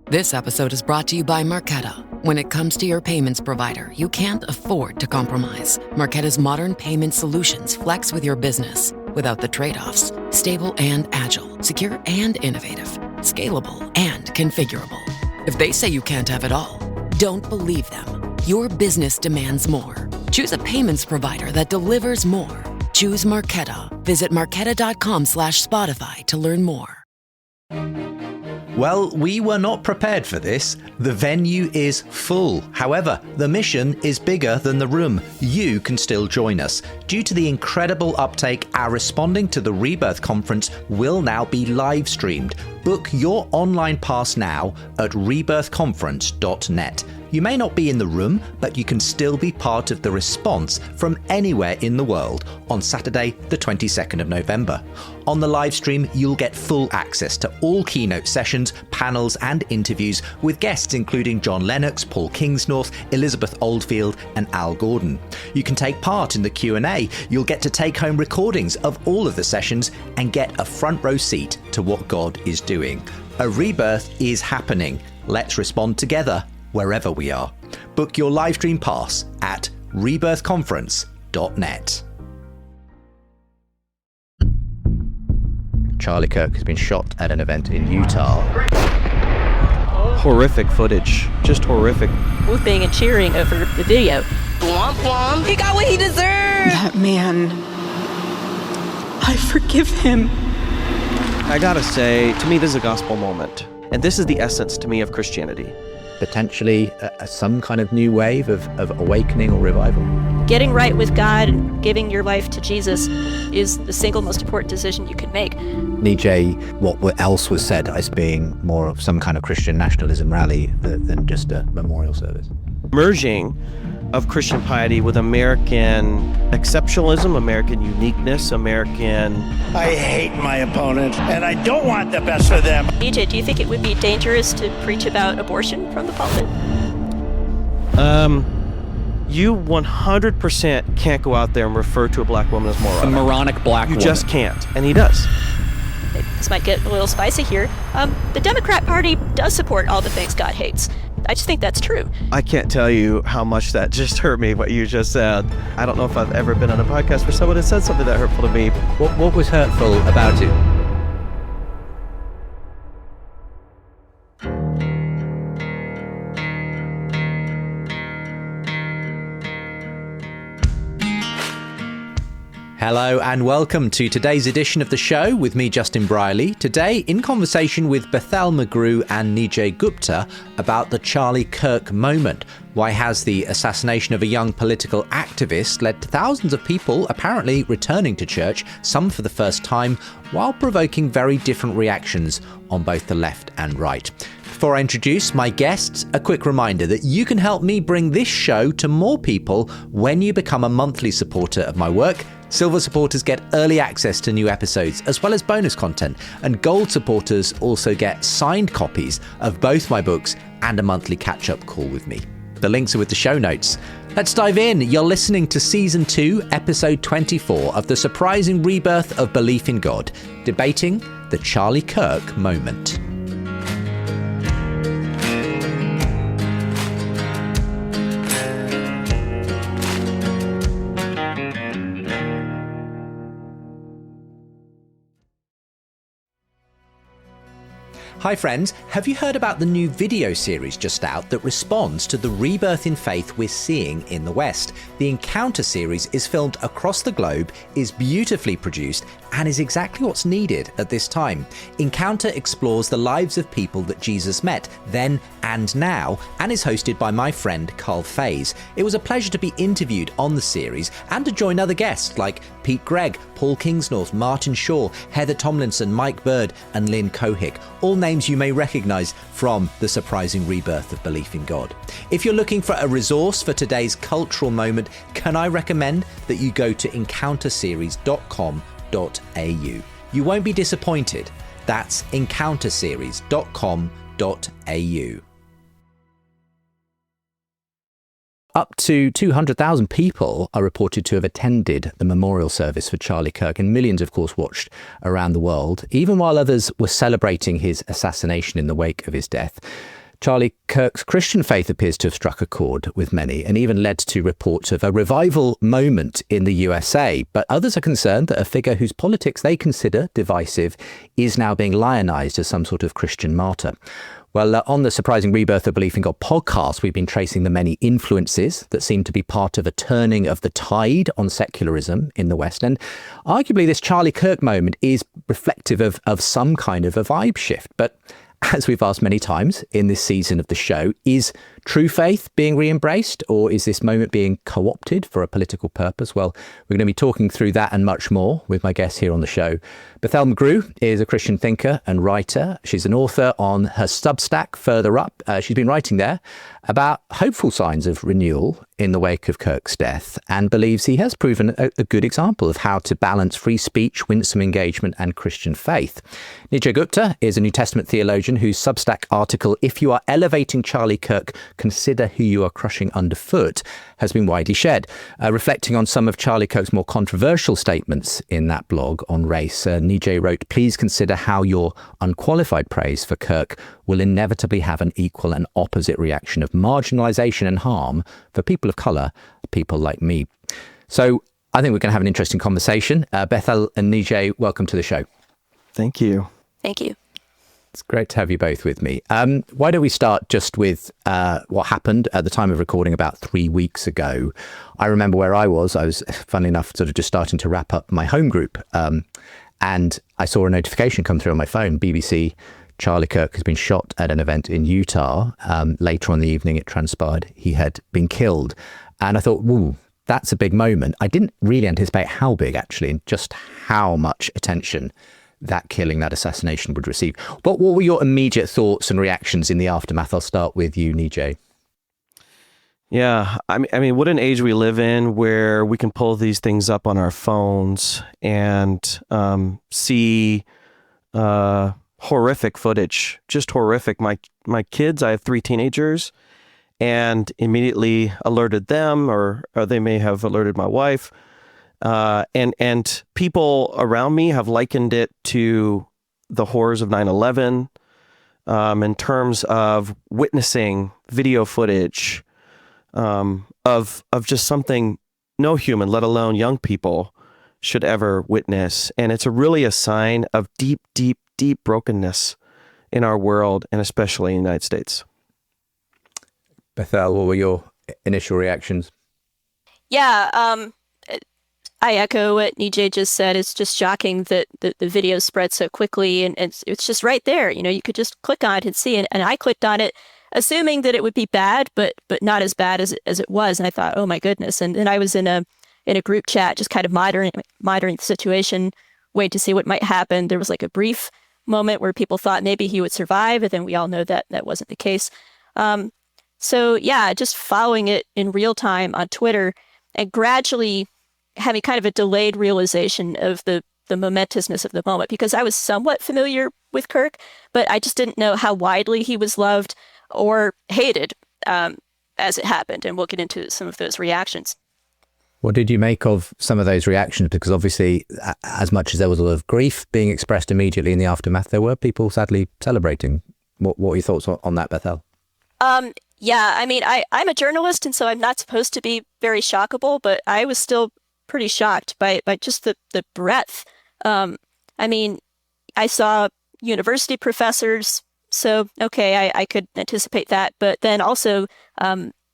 This episode is brought to you by Marqeta. When it comes to your payments provider, you can't afford to compromise. Marqeta's modern payment solutions flex with your business without the trade-offs. Stable and agile, secure and innovative, scalable and configurable. If they say you can't have it all, don't believe them. Your business demands more. Choose a payments provider that delivers more. Choose Marqeta. Visit marqeta.com/Spotify to learn more. Well, we were not prepared for this. The venue is full. However, the mission is bigger than the room. You can still join us. Due to the incredible uptake, our Responding to the Rebirth conference will now be live streamed. Book your online pass now at rebirthconference.net. You may not be in the room, but you can still be part of the response from anywhere in the world on Saturday, the 22nd of November. On the live stream, you'll get full access to all keynote sessions, panels and interviews with guests including John Lennox, Paul Kingsnorth, Elizabeth Oldfield and Al Gordon. You can take part in the Q&A. You'll get to take home recordings of all of the sessions and get a front row seat to what God is doing. A rebirth is happening. Let's respond together wherever we are. Book your live stream pass at rebirthconference.net. Charlie Kirk has been shot at an event in Utah. Horrific footage, just horrific. Whooping and cheering over the video. Womp womp. He got what he deserved. That man, I forgive him. I gotta say, to me, this is a gospel moment. And this is the essence, to me, of Christianity. Potentially some kind of new wave of awakening or revival. Getting right with God and giving your life to Jesus is the single most important decision you can make. Nijay, what else was said as being more of some kind of Christian nationalism rally than just a memorial service. Merging of Christian piety with American exceptionalism, American uniqueness, American... I hate my opponent, and I don't want the best for them. Nijay, do you think it would be dangerous to preach about abortion from the pulpit? You 100% can't go out there and refer to a black woman as moronic. A moronic black woman. You just can't, and he does. This might get a little spicy here. The Democrat Party does support all the things God hates. I just think that's true. I can't tell you how much that just hurt me, what you just said. I don't know if I've ever been on a podcast where someone has said something that hurtful to me. What was hurtful about it? Hello and welcome to today's edition of the show with me, Justin Brierley. Today, in conversation with Bethel McGrew and Nijay Gupta about the Charlie Kirk moment. Why has the assassination of a young political activist led to thousands of people apparently returning to church, some for the first time, while provoking very different reactions on both the left and right? Before I introduce my guests, a quick reminder that you can help me bring this show to more people when you become a monthly supporter of my work. Silver supporters get early access to new episodes, as well as bonus content, and gold supporters also get signed copies of both my books and a monthly catch-up call with me. The links are with the show notes. Let's dive in. You're listening to Season 2, Episode 24 of the surprising rebirth of belief in God, debating the Charlie Kirk moment. Hi friends, have you heard about the new video series just out that responds to the rebirth in faith we're seeing in the West? The Encounter series is filmed across the globe, is beautifully produced, and is exactly what's needed at this time. Encounter explores the lives of people that Jesus met then and now, and is hosted by my friend Carl Faze. It was a pleasure to be interviewed on the series and to join other guests like Pete Gregg, Paul Kingsnorth, Martin Shaw, Heather Tomlinson, Mike Bird, and Lynn Cohick, all names you may recognize from the surprising rebirth of belief in God. If you're looking for a resource for today's cultural moment, can I recommend that you go to encounterseries.com.au. You won't be disappointed. That's encounterseries.com.au. Up to 200,000 people are reported to have attended the memorial service for Charlie Kirk, and millions, of course, watched around the world, even while others were celebrating his assassination in the wake of his death. Charlie Kirk's Christian faith appears to have struck a chord with many and even led to reports of a revival moment in the USA. But others are concerned that a figure whose politics they consider divisive is now being lionized as some sort of Christian martyr. Well, on the Surprising Rebirth of Belief in God podcast, we've been tracing the many influences that seem to be part of a turning of the tide on secularism in the West. And arguably this Charlie Kirk moment is reflective of some kind of a vibe shift. But as we've asked many times in this season of the show, is true faith being re-embraced, or is this moment being co-opted for a political purpose? Well, we're going to be talking through that and much more with my guests here on the show. Bethel McGrew is a Christian thinker and writer. She's an author on her Substack, Further Up. She's been writing there about hopeful signs of renewal in the wake of Kirk's death, and believes he has proven a good example of how to balance free speech, winsome engagement, and Christian faith. Nijay Gupta is a New Testament theologian whose Substack article, If You Are Elevating Charlie Kirk, Consider Who You Are Crushing Underfoot, has been widely shared, reflecting on some of Charlie Kirk's more controversial statements in that blog on race. Nijay wrote, "Please consider how your unqualified praise for Kirk will inevitably have an equal and opposite reaction of marginalization and harm for people of colour, people like me." So I think we're going to have an interesting conversation. Bethel and Nijay, welcome to the show. Thank you. Thank you. It's great to have you both with me. Why don't we start just with what happened at the time of recording about 3 weeks ago. I remember where I was, funnily enough, sort of just starting to wrap up my home group. And I saw a notification come through on my phone, BBC, Charlie Kirk has been shot at an event in Utah. Later on in the evening, it transpired he had been killed. And I thought, woo, that's a big moment. I didn't really anticipate how big, actually, and just how much attention that killing, that assassination would receive. But what were your immediate thoughts and reactions in the aftermath? I'll start with you, Nijay. Yeah, I mean, what an age we live in where we can pull these things up on our phones and see horrific footage, just horrific. My kids, I have 3 teenagers, and immediately alerted them, or they may have alerted my wife. And people around me have likened it to the horrors of 9/11 in terms of witnessing video footage of just something no human, let alone young people, should ever witness. And it's really a sign of deep, deep, deep brokenness in our world, and especially in the United States. Bethel, what were your initial reactions? Yeah, I echo what Nijay just said. It's just shocking that the video spread so quickly, and it's just right there. You know, you could just click on it and see it. And I clicked on it, assuming that it would be bad, but not as bad as it was. And I thought, oh my goodness. And then I was in a group chat, just kind of monitoring the situation, waiting to see what might happen. There was like a brief moment where people thought maybe he would survive, and then we all know that wasn't the case. So yeah, just following it in real time on Twitter and gradually having kind of a delayed realization of the momentousness of the moment, because I was somewhat familiar with Kirk, but I just didn't know how widely he was loved or hated as it happened. And we'll get into some of those reactions. What did you make of some of those reactions? Because obviously, as much as there was a lot of grief being expressed immediately in the aftermath, there were people sadly celebrating. What were your thoughts on that, Bethel? Yeah, I mean, I'm a journalist, and so I'm not supposed to be very shockable, but I was still pretty shocked by just the breadth. I mean, I saw university professors, so okay, I could anticipate that, but then also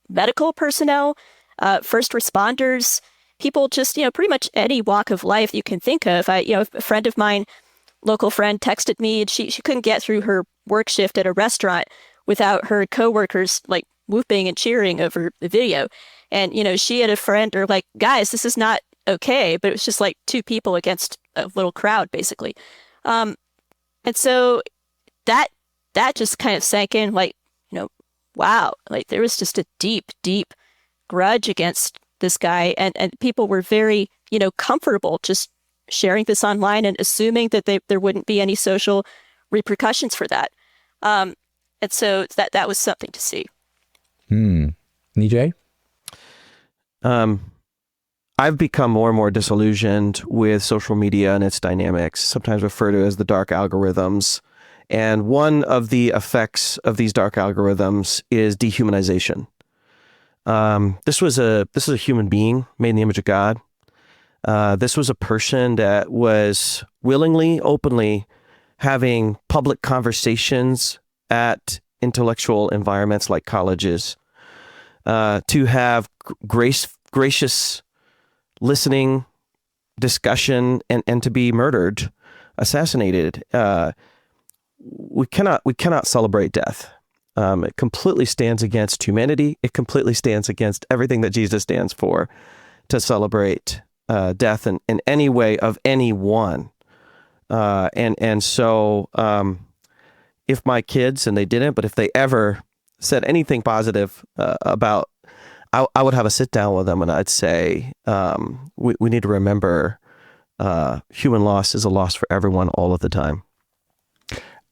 medical personnel, first responders, people just, pretty much any walk of life you can think of. A friend of mine, local friend, texted me, and she couldn't get through her work shift at a restaurant without her coworkers like whooping and cheering over the video. And, she had a friend, or like, guys, this is not okay, but it was just like 2 people against a little crowd, basically. And so that just kind of sank in, like, wow, like there was just a deep, deep grudge against this guy. And people were very, comfortable just sharing this online and assuming that there wouldn't be any social repercussions for that. And so that was something to see. Nijay? I've become more and more disillusioned with social media and its dynamics, sometimes referred to as the dark algorithms. And one of the effects of these dark algorithms is dehumanization. This was a human being made in the image of God. This was a person that was willingly, openly having public conversations at intellectual environments like colleges, to have gracious listening, discussion, and to be murdered, assassinated. We cannot celebrate death. It completely stands against humanity. It completely stands against everything that Jesus stands for, to celebrate death in any way of anyone. So if my kids, and they didn't, but if they ever said anything positive about, I would have a sit down with them and I'd say, we need to remember human loss is a loss for everyone all of the time.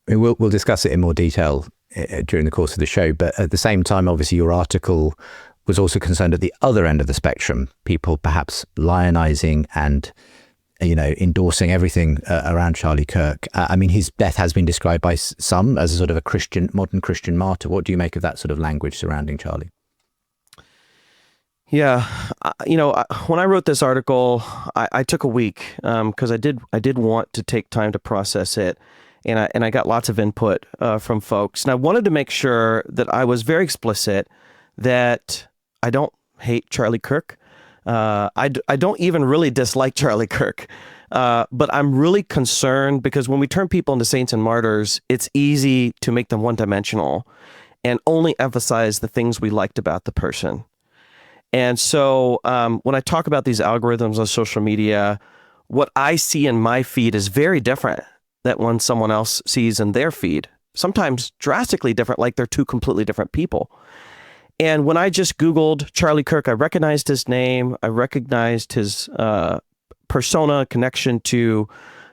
We'll discuss it in more detail during the course of the show, but at the same time, obviously, your article was also concerned at the other end of the spectrum, people perhaps lionizing and endorsing everything around Charlie Kirk. I mean, his death has been described by some as a sort of a modern Christian martyr. What do you make of that sort of language surrounding Charlie? Yeah, when I wrote this article, I took a week because I did want to take time to process it, and I got lots of input from folks, and I wanted to make sure that I was very explicit that I don't hate Charlie Kirk. I don't even really dislike Charlie Kirk, but I'm really concerned because when we turn people into saints and martyrs, it's easy to make them one-dimensional and only emphasize the things we liked about the person. And so when I talk about these algorithms on social media, what I see in my feed is very different than when someone else sees in their feed, sometimes drastically different, like they're two completely different people. And when I just Googled Charlie Kirk, I recognized his name, I recognized his persona, connection to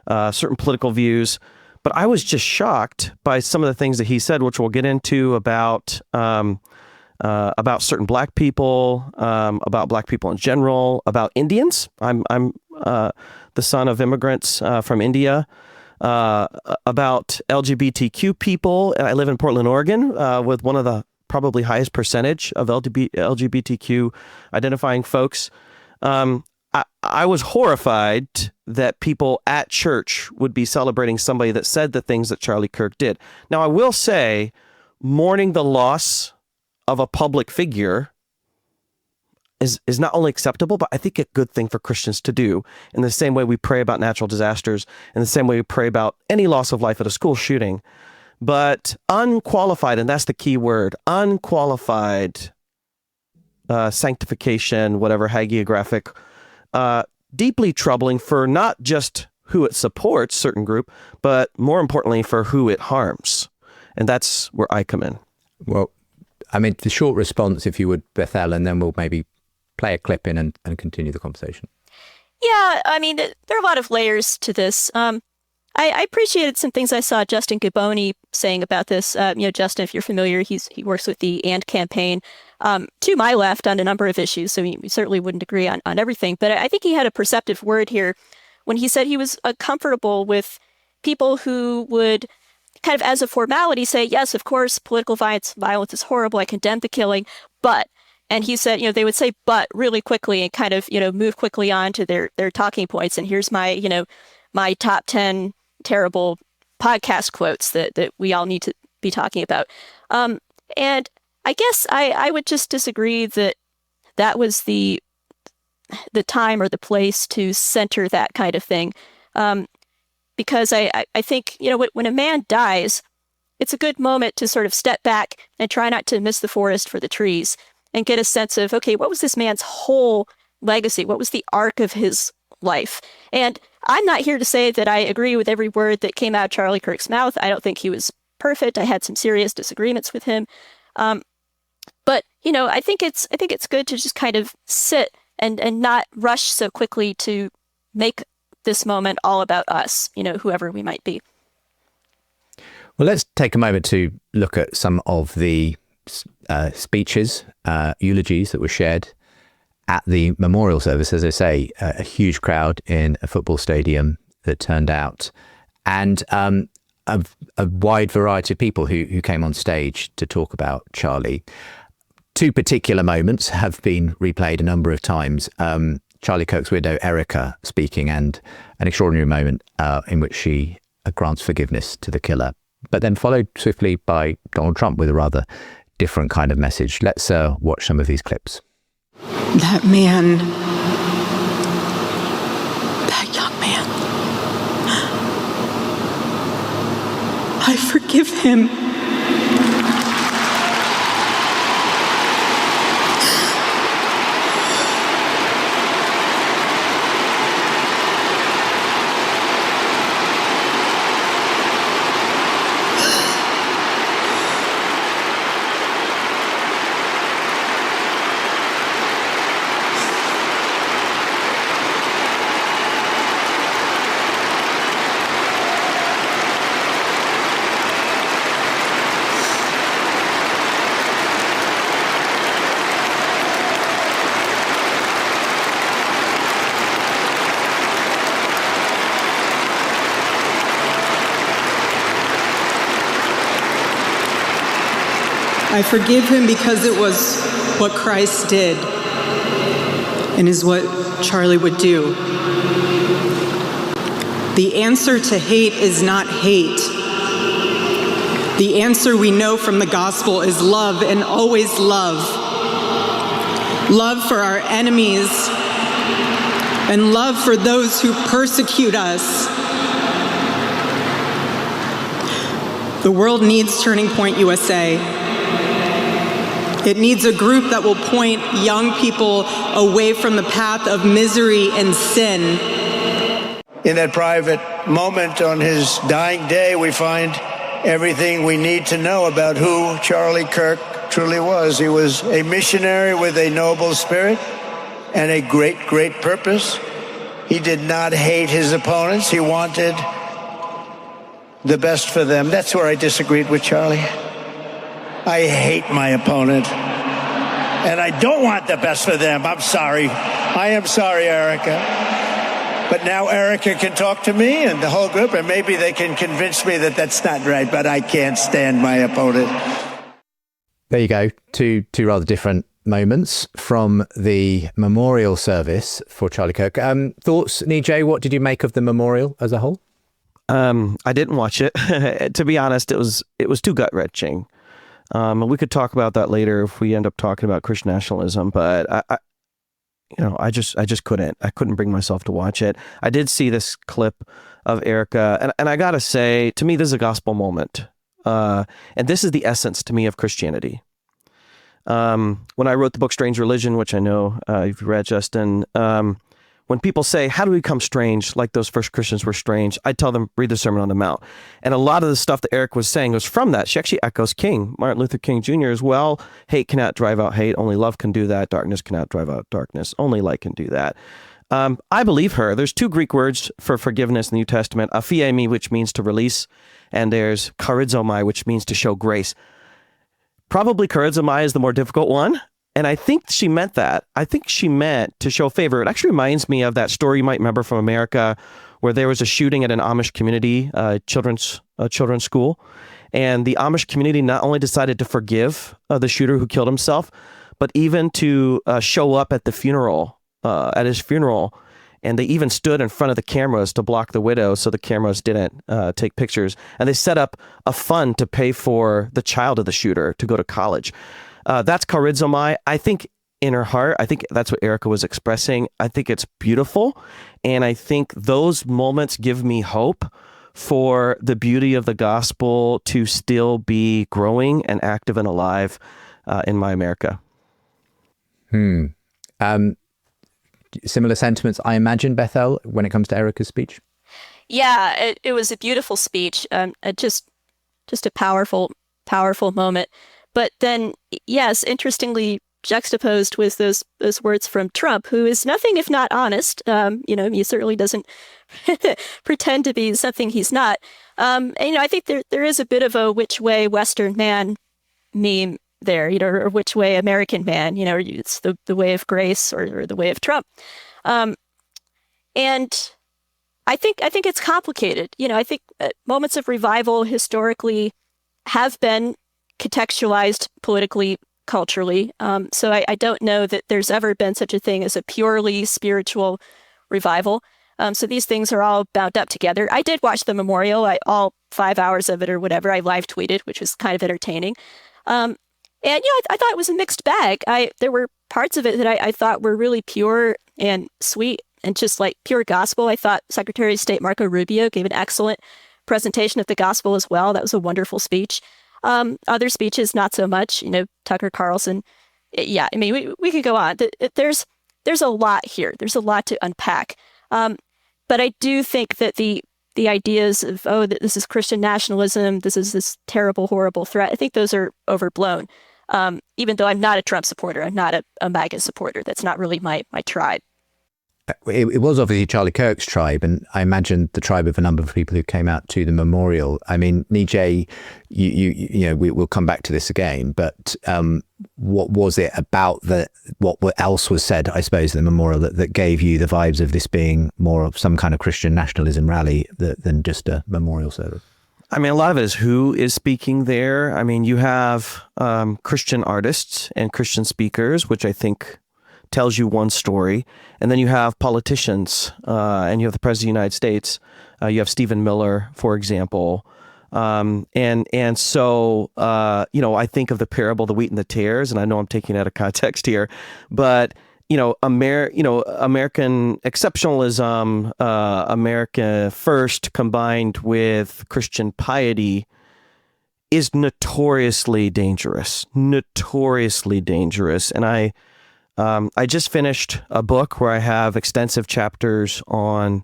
certain political views, but I was just shocked by some of the things that he said, which we'll get into about certain black people, about black people in general, about Indians. I'm the son of immigrants from India, about LGBTQ people. I live in Portland, Oregon, with one of the probably highest percentage of LGBTQ identifying folks. I was horrified that people at church would be celebrating somebody that said the things that Charlie Kirk did. Now, I will say, mourning the loss of a public figure is not only acceptable, but I think a good thing for Christians to do. In the same way we pray about natural disasters, in the same way we pray about any loss of life at a school shooting. But unqualified, and that's the key word, unqualified sanctification, whatever, hagiographic, deeply troubling for not just who it supports, certain group, but more importantly for who it harms. And that's where I come in. Well, I mean, the short response, if you would, Bethel, and then we'll maybe play a clip in and continue the conversation. Yeah, I mean, there are a lot of layers to this. I appreciated some things I saw Justin Giboney saying about this. Justin, if you're familiar, he works with the AND campaign to my left on a number of issues, so we certainly wouldn't agree on everything. But I think he had a perceptive word here when he said he was comfortable with people who would kind of as a formality say, yes, of course, political violence is horrible. I condemn the killing, but, and he said, they would say, but really quickly and kind of, move quickly on to their talking points. And here's my, my top 10 terrible podcast quotes that we all need to be talking about. And I guess I would just disagree that was the time or the place to center that kind of thing. Because I think, when a man dies, it's a good moment to sort of step back and try not to miss the forest for the trees and get a sense of, okay, what was this man's whole legacy? What was the arc of his life? And I'm not here to say that I agree with every word that came out of Charlie Kirk's mouth. I don't think he was perfect. I had some serious disagreements with him. But, I think it's good to just kind of sit and not rush so quickly to make this moment all about us, whoever we might be. Well, let's take a moment to look at some of the speeches, eulogies that were shared at the memorial service, as I say, a huge crowd in a football stadium that turned out, and a wide variety of people who came on stage to talk about Charlie. Two particular moments have been replayed a number of times. Charlie Kirk's widow, Erica, speaking, and an extraordinary moment in which she grants forgiveness to the killer, but then followed swiftly by Donald Trump with a rather different kind of message. Let's watch some of these clips. That man, that young man, I forgive him. I forgive him because it was what Christ did and is what Charlie would do. The answer to hate is not hate. The answer we know from the gospel is love, and always love. Love for our enemies and love for those who persecute us. The world needs Turning Point USA. It needs a group that will point young people away from the path of misery and sin. In that private moment on his dying day, we find everything we need to know about who Charlie Kirk truly was. He was a missionary with a noble spirit and a great, great purpose. He did not hate his opponents. He wanted the best for them. That's where I disagreed with Charlie. I hate my opponent, and I don't want the best for them. I'm sorry. I am sorry, Erica. But now Erica can talk to me and the whole group, and maybe they can convince me that that's not right, but I can't stand my opponent. There you go. Two rather different moments from the memorial service for Charlie Kirk. Thoughts, Nijay? What did you make of the memorial as a whole? I didn't watch it. To be honest, it was too gut-wrenching. We could talk about that later if we end up talking about Christian nationalism, but I just couldn't. I couldn't bring myself to watch it. I did see this clip of Erica, and I gotta say, to me, this is a gospel moment, and this is the essence to me of Christianity. When I wrote the book Strange Religion, which I know you've read, Justin, when people say, how do we become strange, like those first Christians were strange, I tell them, read the Sermon on the Mount. And a lot of the stuff that Eric was saying was from that. She actually echoes Martin Luther King Jr. as well. Hate cannot drive out hate. Only love can do that. Darkness cannot drive out darkness. Only light can do that. I believe her. There's two Greek words for forgiveness in the New Testament, aphiemi, which means to release, and there's charizomai, which means to show grace. Probably charizomai is the more difficult one. And I think she meant that. I think she meant to show favor. It actually reminds me of that story you might remember from America where there was a shooting at an Amish community, children's school. And the Amish community not only decided to forgive the shooter who killed himself, but even to show up at the funeral, at his funeral. And they even stood in front of the cameras to block the widow so the cameras didn't take pictures. And they set up a fund to pay for the child of the shooter to go to college. That's charizomai. I think in her heart, I think that's what Erica was expressing. I think it's beautiful. And I think those moments give me hope for the beauty of the gospel to still be growing and active and alive in my America. Similar sentiments, I imagine, Bethel, when it comes to Erica's speech? Yeah, it was a beautiful speech. Just a powerful moment. But then, yes, interestingly juxtaposed with those words from Trump, who is nothing if not honest. He certainly doesn't pretend to be something he's not. And I think there is a bit of a which way Western man meme there, or which way American man, it's the way of grace or the way of Trump. And I think it's complicated. I think moments of revival historically have been contextualized politically, culturally. So I don't know that there's ever been such a thing as a purely spiritual revival. So these things are all bound up together. I did watch the memorial, all 5 hours of it or whatever. I live tweeted, which was kind of entertaining. And I thought it was a mixed bag. There were parts of it that I thought were really pure and sweet and just like pure gospel. I thought Secretary of State Marco Rubio gave an excellent presentation of the gospel as well. That was a wonderful speech. Other speeches, not so much. Tucker Carlson. Yeah, I mean, we could go on. There's a lot here. There's a lot to unpack. But I do think that the ideas of, that this is Christian nationalism, this is this terrible, horrible threat, I think those are overblown. Even though I'm not a Trump supporter, I'm not a MAGA supporter. That's not really my tribe. It was obviously Charlie Kirk's tribe, and I imagine the tribe of a number of people who came out to the memorial. I mean, Nijay, we'll come back to this again, but what was it about what else was said, I suppose, in the memorial that gave you the vibes of this being more of some kind of Christian nationalism rally than just a memorial service? I mean, a lot of it is who is speaking there. I mean, you have Christian artists and Christian speakers, which I think tells you one story. And then you have politicians, and you have the President of the United States. You have Stephen Miller, for example. And so, I think of the parable of the wheat and the tares, and I know I'm taking it out of context here, but, American exceptionalism, America first combined with Christian piety is notoriously dangerous. And I just finished a book where I have extensive chapters on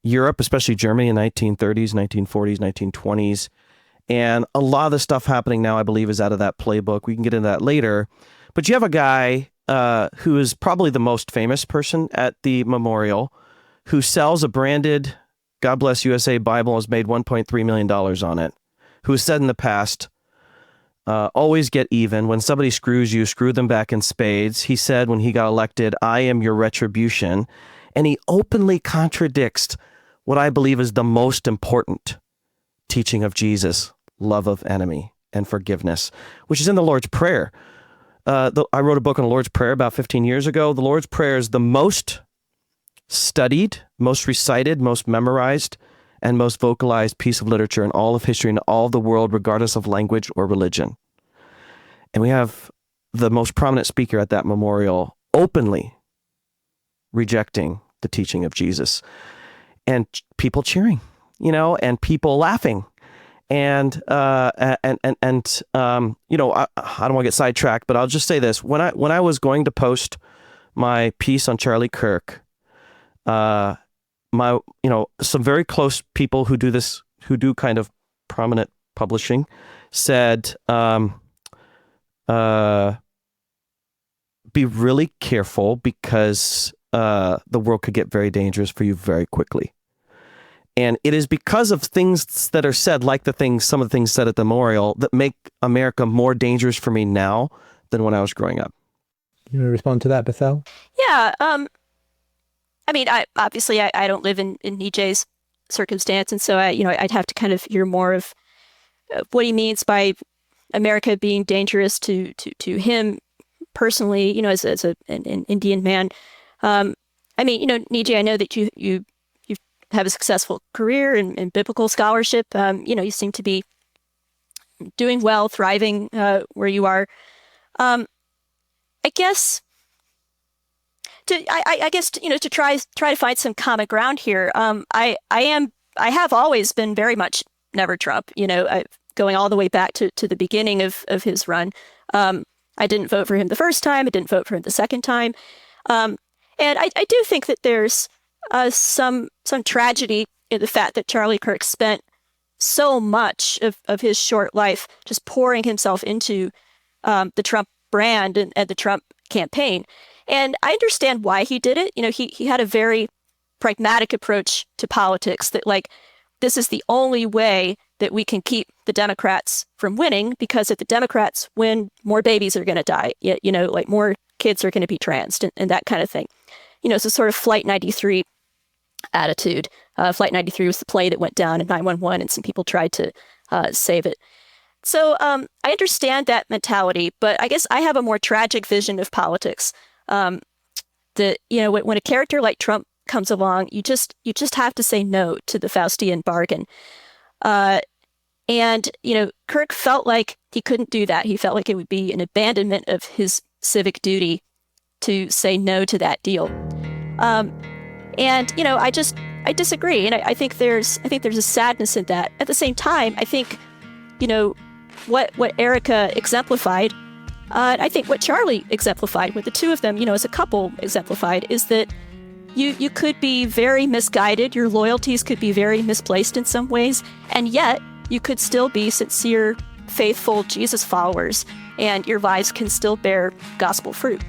Europe, especially Germany in the 1930s, 1940s, 1920s. And a lot of the stuff happening now, I believe, is out of that playbook. We can get into that later. But you have a guy who is probably the most famous person at the memorial, who sells a branded God Bless USA Bible and has made $1.3 million on it, who has said in the past, always get even. When somebody screws you, screw them back in spades. He said when he got elected, I am your retribution. And he openly contradicts what I believe is the most important teaching of Jesus, love of enemy and forgiveness, which is in the Lord's Prayer. I wrote a book on the Lord's Prayer about 15 years ago. The Lord's Prayer is the most studied, most recited, most memorized, and most vocalized piece of literature in all of history and all of the world, regardless of language or religion. And we have the most prominent speaker at that memorial openly rejecting the teaching of Jesus, and people cheering, and people laughing. And I don't want to get sidetracked, but I'll just say this. When I was going to post my piece on Charlie Kirk, some very close people who do kind of prominent publishing said, be really careful because the world could get very dangerous for you very quickly. And it is because of things that are said, like some of the things said at the memorial, that make America more dangerous for me now than when I was growing up. You want to respond to that, Bethel? Yeah. I mean, I don't live in Nijay's circumstance, and so I'd have to kind of hear more of what he means by America being dangerous to him personally, as an Indian man. I mean, Nijay, I know that you have a successful career in biblical scholarship. You seem to be doing well, thriving where you are. I guess to try to find some common ground here. I have always been very much never Trump. Going all the way back to the beginning of his run. I didn't vote for him the first time. I didn't vote for him the second time. And I do think that there's some tragedy in the fact that Charlie Kirk spent so much of his short life just pouring himself into the Trump brand and the Trump campaign. And I understand why he did it. He had a very pragmatic approach to politics that, this is the only way that we can keep the Democrats from winning, because if the Democrats win, more babies are going to die. Like more kids are going to be transed and that kind of thing. It's a sort of Flight 93 attitude. Flight 93 was the plane that went down in 911, and some people tried to save it. So I understand that mentality, but I guess I have a more tragic vision of politics. That when a character like Trump comes along, you just have to say no to the Faustian bargain. And Kirk felt like he couldn't do that. He felt like it would be an abandonment of his civic duty to say no to that deal. I disagree, and I think there's a sadness in that. At the same time, I think what Erica exemplified, I think what Charlie exemplified, what the two of them, as a couple exemplified, is that you could be very misguided, your loyalties could be very misplaced in some ways, and yet you could still be sincere, faithful Jesus followers, and your lives can still bear gospel fruit.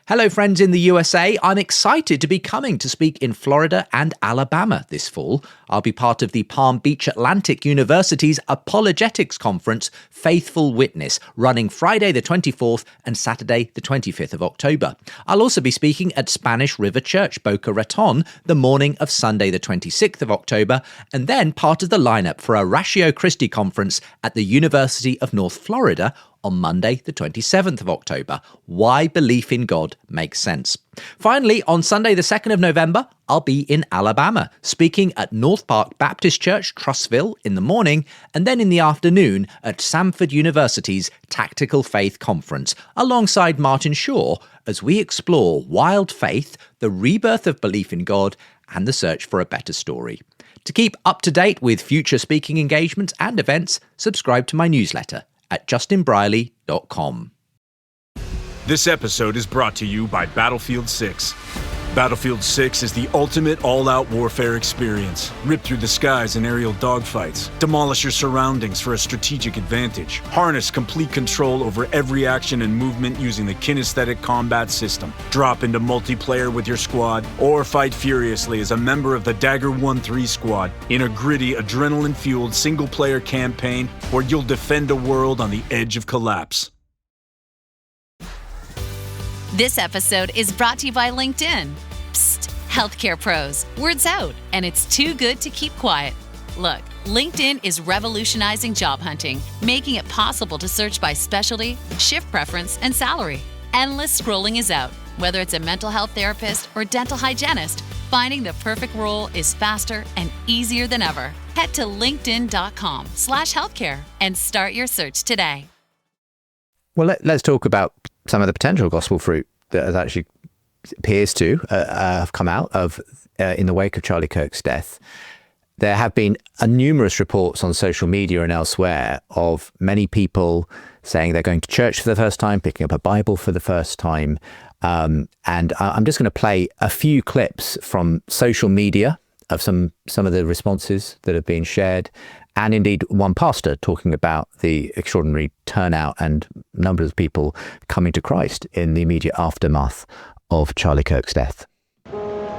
Hello, friends in the USA. I'm excited to be coming to speak in Florida and Alabama this fall. I'll be part of the Palm Beach Atlantic University's Apologetics Conference, Faithful Witness, running Friday the 24th and Saturday the 25th of October. I'll also be speaking at Spanish River Church, Boca Raton, the morning of Sunday the 26th of October, and then part of the lineup for a Ratio Christi conference at the University of North Florida on Monday, the 27th of October. Why belief in God makes sense. Finally, on Sunday, the 2nd of November, I'll be in Alabama, speaking at North Park Baptist Church, Trussville, in the morning, and then in the afternoon at Samford University's Tactical Faith Conference, alongside Martin Shaw, as we explore wild faith, the rebirth of belief in God, and the search for a better story. To keep up to date with future speaking engagements and events, subscribe to my newsletter at justinbrierley.com. This episode is brought to you by Battlefield 6. Battlefield 6 is the ultimate all-out warfare experience. Rip through the skies in aerial dogfights. Demolish your surroundings for a strategic advantage. Harness complete control over every action and movement using the kinesthetic combat system. Drop into multiplayer with your squad, or fight furiously as a member of the Dagger 1-3 squad in a gritty, adrenaline-fueled single-player campaign where you'll defend a world on the edge of collapse. This episode is brought to you by LinkedIn. Psst, healthcare pros, word's out, and it's too good to keep quiet. Look, LinkedIn is revolutionizing job hunting, making it possible to search by specialty, shift preference, and salary. Endless scrolling is out. Whether it's a mental health therapist or dental hygienist, finding the perfect role is faster and easier than ever. Head to linkedin.com/healthcare and start your search today. Well, let's talk about some of the potential gospel fruit that has actually appears to have come out of in the wake of Charlie Kirk's death. There have been numerous reports on social media and elsewhere of many people saying they're going to church for the first time, picking up a Bible for the first time. And I'm just going to play a few clips from social media of some of the responses that have been shared, and indeed one pastor talking about the extraordinary turnout and numbers of people coming to Christ in the immediate aftermath of Charlie Kirk's death.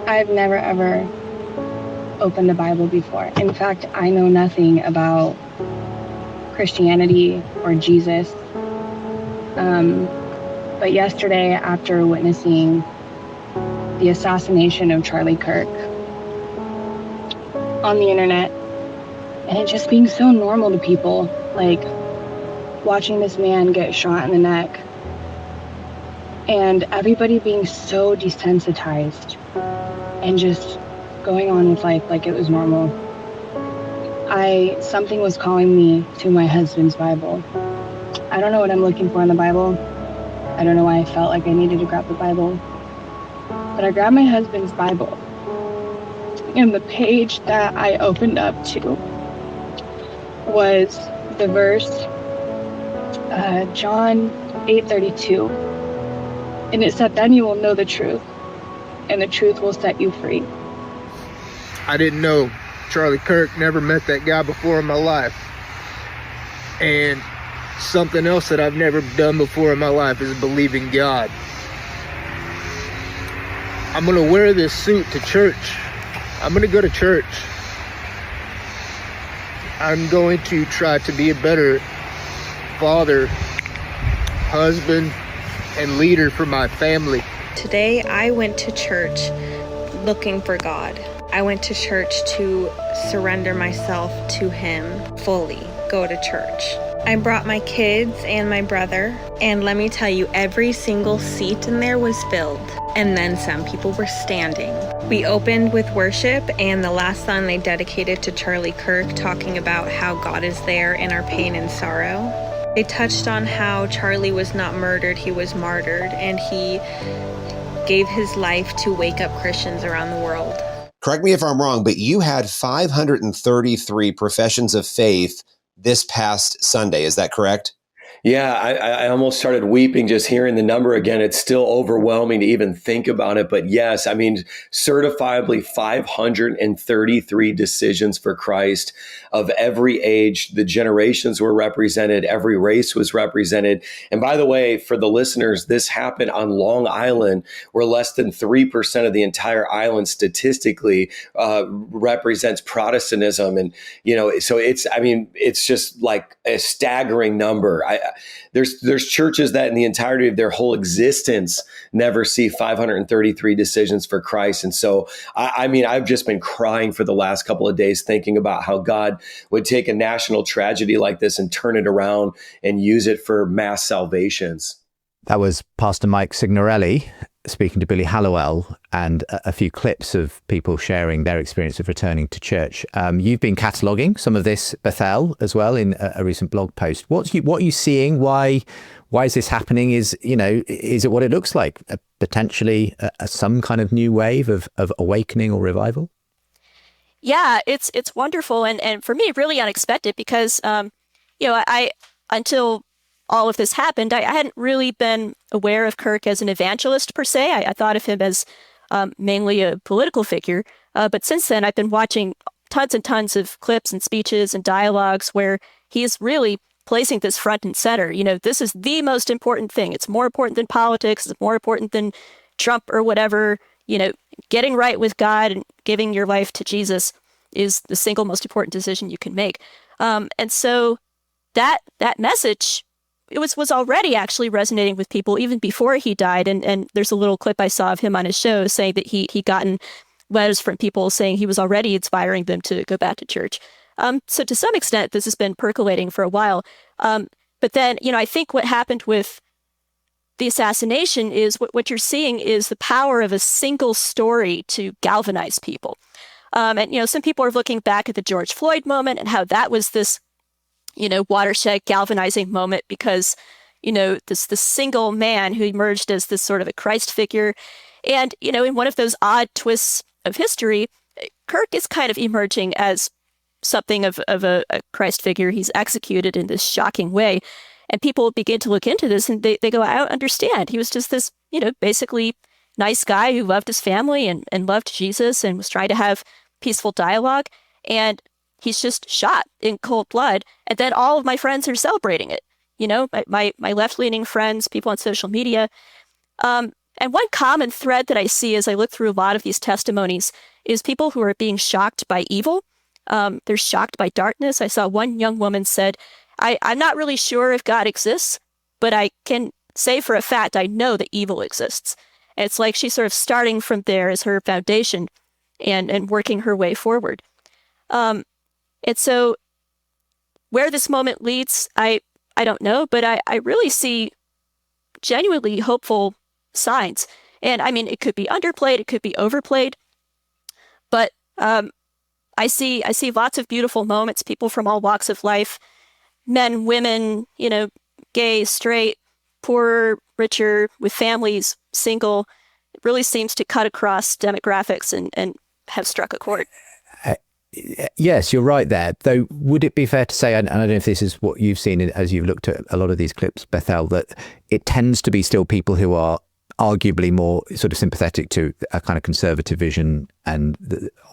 I've never ever opened the Bible before. In fact, I know nothing about Christianity or Jesus. But yesterday, after witnessing the assassination of Charlie Kirk on the internet, and it just being so normal to people, like watching this man get shot in the neck, and everybody being so desensitized and just going on with life like it was normal. Something was calling me to my husband's Bible. I don't know what I'm looking for in the Bible. I don't know why I felt like I needed to grab the Bible. But I grabbed my husband's Bible. And the page that I opened up to was the verse, John 8:32. And it said, "Then you will know the truth, and the truth will set you free." I didn't know Charlie Kirk, never met that guy before in my life. And something else that I've never done before in my life is believe in God. I'm going to wear this suit to church. I'm going to go to church. I'm going to try to be a better father, husband, and leader for my family. Today, I went to church looking for God. I went to church to surrender myself to Him fully, go to church. I brought my kids and my brother, and let me tell you, every single seat in there was filled, and then some people were standing. We opened with worship, and the last song they dedicated to Charlie Kirk, talking about how God is there in our pain and sorrow. They touched on how Charlie was not murdered, he was martyred, and he gave his life to wake up Christians around the world. Correct me if I'm wrong, but you had 533 professions of faith this past Sunday. Is that correct? Yeah, I almost started weeping just hearing the number again. It's still overwhelming to even think about it. But yes, I mean, certifiably 533 decisions for Christ of every age. The generations were represented. Every race was represented. And by the way, for the listeners, this happened on Long Island, where less than 3% of the entire island statistically represents Protestantism. And, so it's just like a staggering number. There's churches that in the entirety of their whole existence never see 533 decisions for Christ. And so, I've just been crying for the last couple of days thinking about how God would take a national tragedy like this and turn it around and use it for mass salvations. That was Pastor Mike Signorelli speaking to Billy Hallowell, and a few clips of people sharing their experience of returning to church. You've been cataloguing some of this, Bethel, as well, in a recent blog post. What are you seeing? Why is this happening? Is it what it looks like? Potentially some kind of new wave of awakening or revival? Yeah, it's wonderful, and for me, really unexpected, because I until all of this happened, I hadn't really been aware of Kirk as an evangelist per se. I thought of him as mainly a political figure. But since then, I've been watching tons and tons of clips and speeches and dialogues where he is really placing this front and center. This is the most important thing. It's more important than politics. It's more important than Trump or whatever. Getting right with God and giving your life to Jesus is the single most important decision you can make. And so that message, it was already actually resonating with people even before he died. And there's a little clip I saw of him on his show saying that he gotten letters from people saying he was already inspiring them to go back to church. So to some extent, this has been percolating for a while. But then, I think what happened with the assassination is what you're seeing is the power of a single story to galvanize people. And some people are looking back at the George Floyd moment and how that was this watershed galvanizing moment because, this single man who emerged as this sort of a Christ figure. And, in one of those odd twists of history, Kirk is kind of emerging as something of a Christ figure. He's executed in this shocking way. And people begin to look into this and they go, I don't understand. He was just this, basically nice guy who loved his family and loved Jesus and was trying to have peaceful dialogue. And he's just shot in cold blood. And then all of my friends are celebrating it. My left-leaning friends, people on social media. And one common thread that I see as I look through a lot of these testimonies is people who are being shocked by evil. They're shocked by darkness. I saw one young woman said, I'm not really sure if God exists, but I can say for a fact I know that evil exists. And it's like she's sort of starting from there as her foundation and working her way forward. And so where this moment leads, I don't know, but I really see genuinely hopeful signs. And it could be underplayed, it could be overplayed, but I see lots of beautiful moments, people from all walks of life, men, women, gay, straight, poorer, richer, with families, single. It really seems to cut across demographics and have struck a chord. Yes, you're right there. Though, would it be fair to say, and I don't know if this is what you've seen as you've looked at a lot of these clips, Bethel, that it tends to be still people who are arguably more sort of sympathetic to a kind of conservative vision and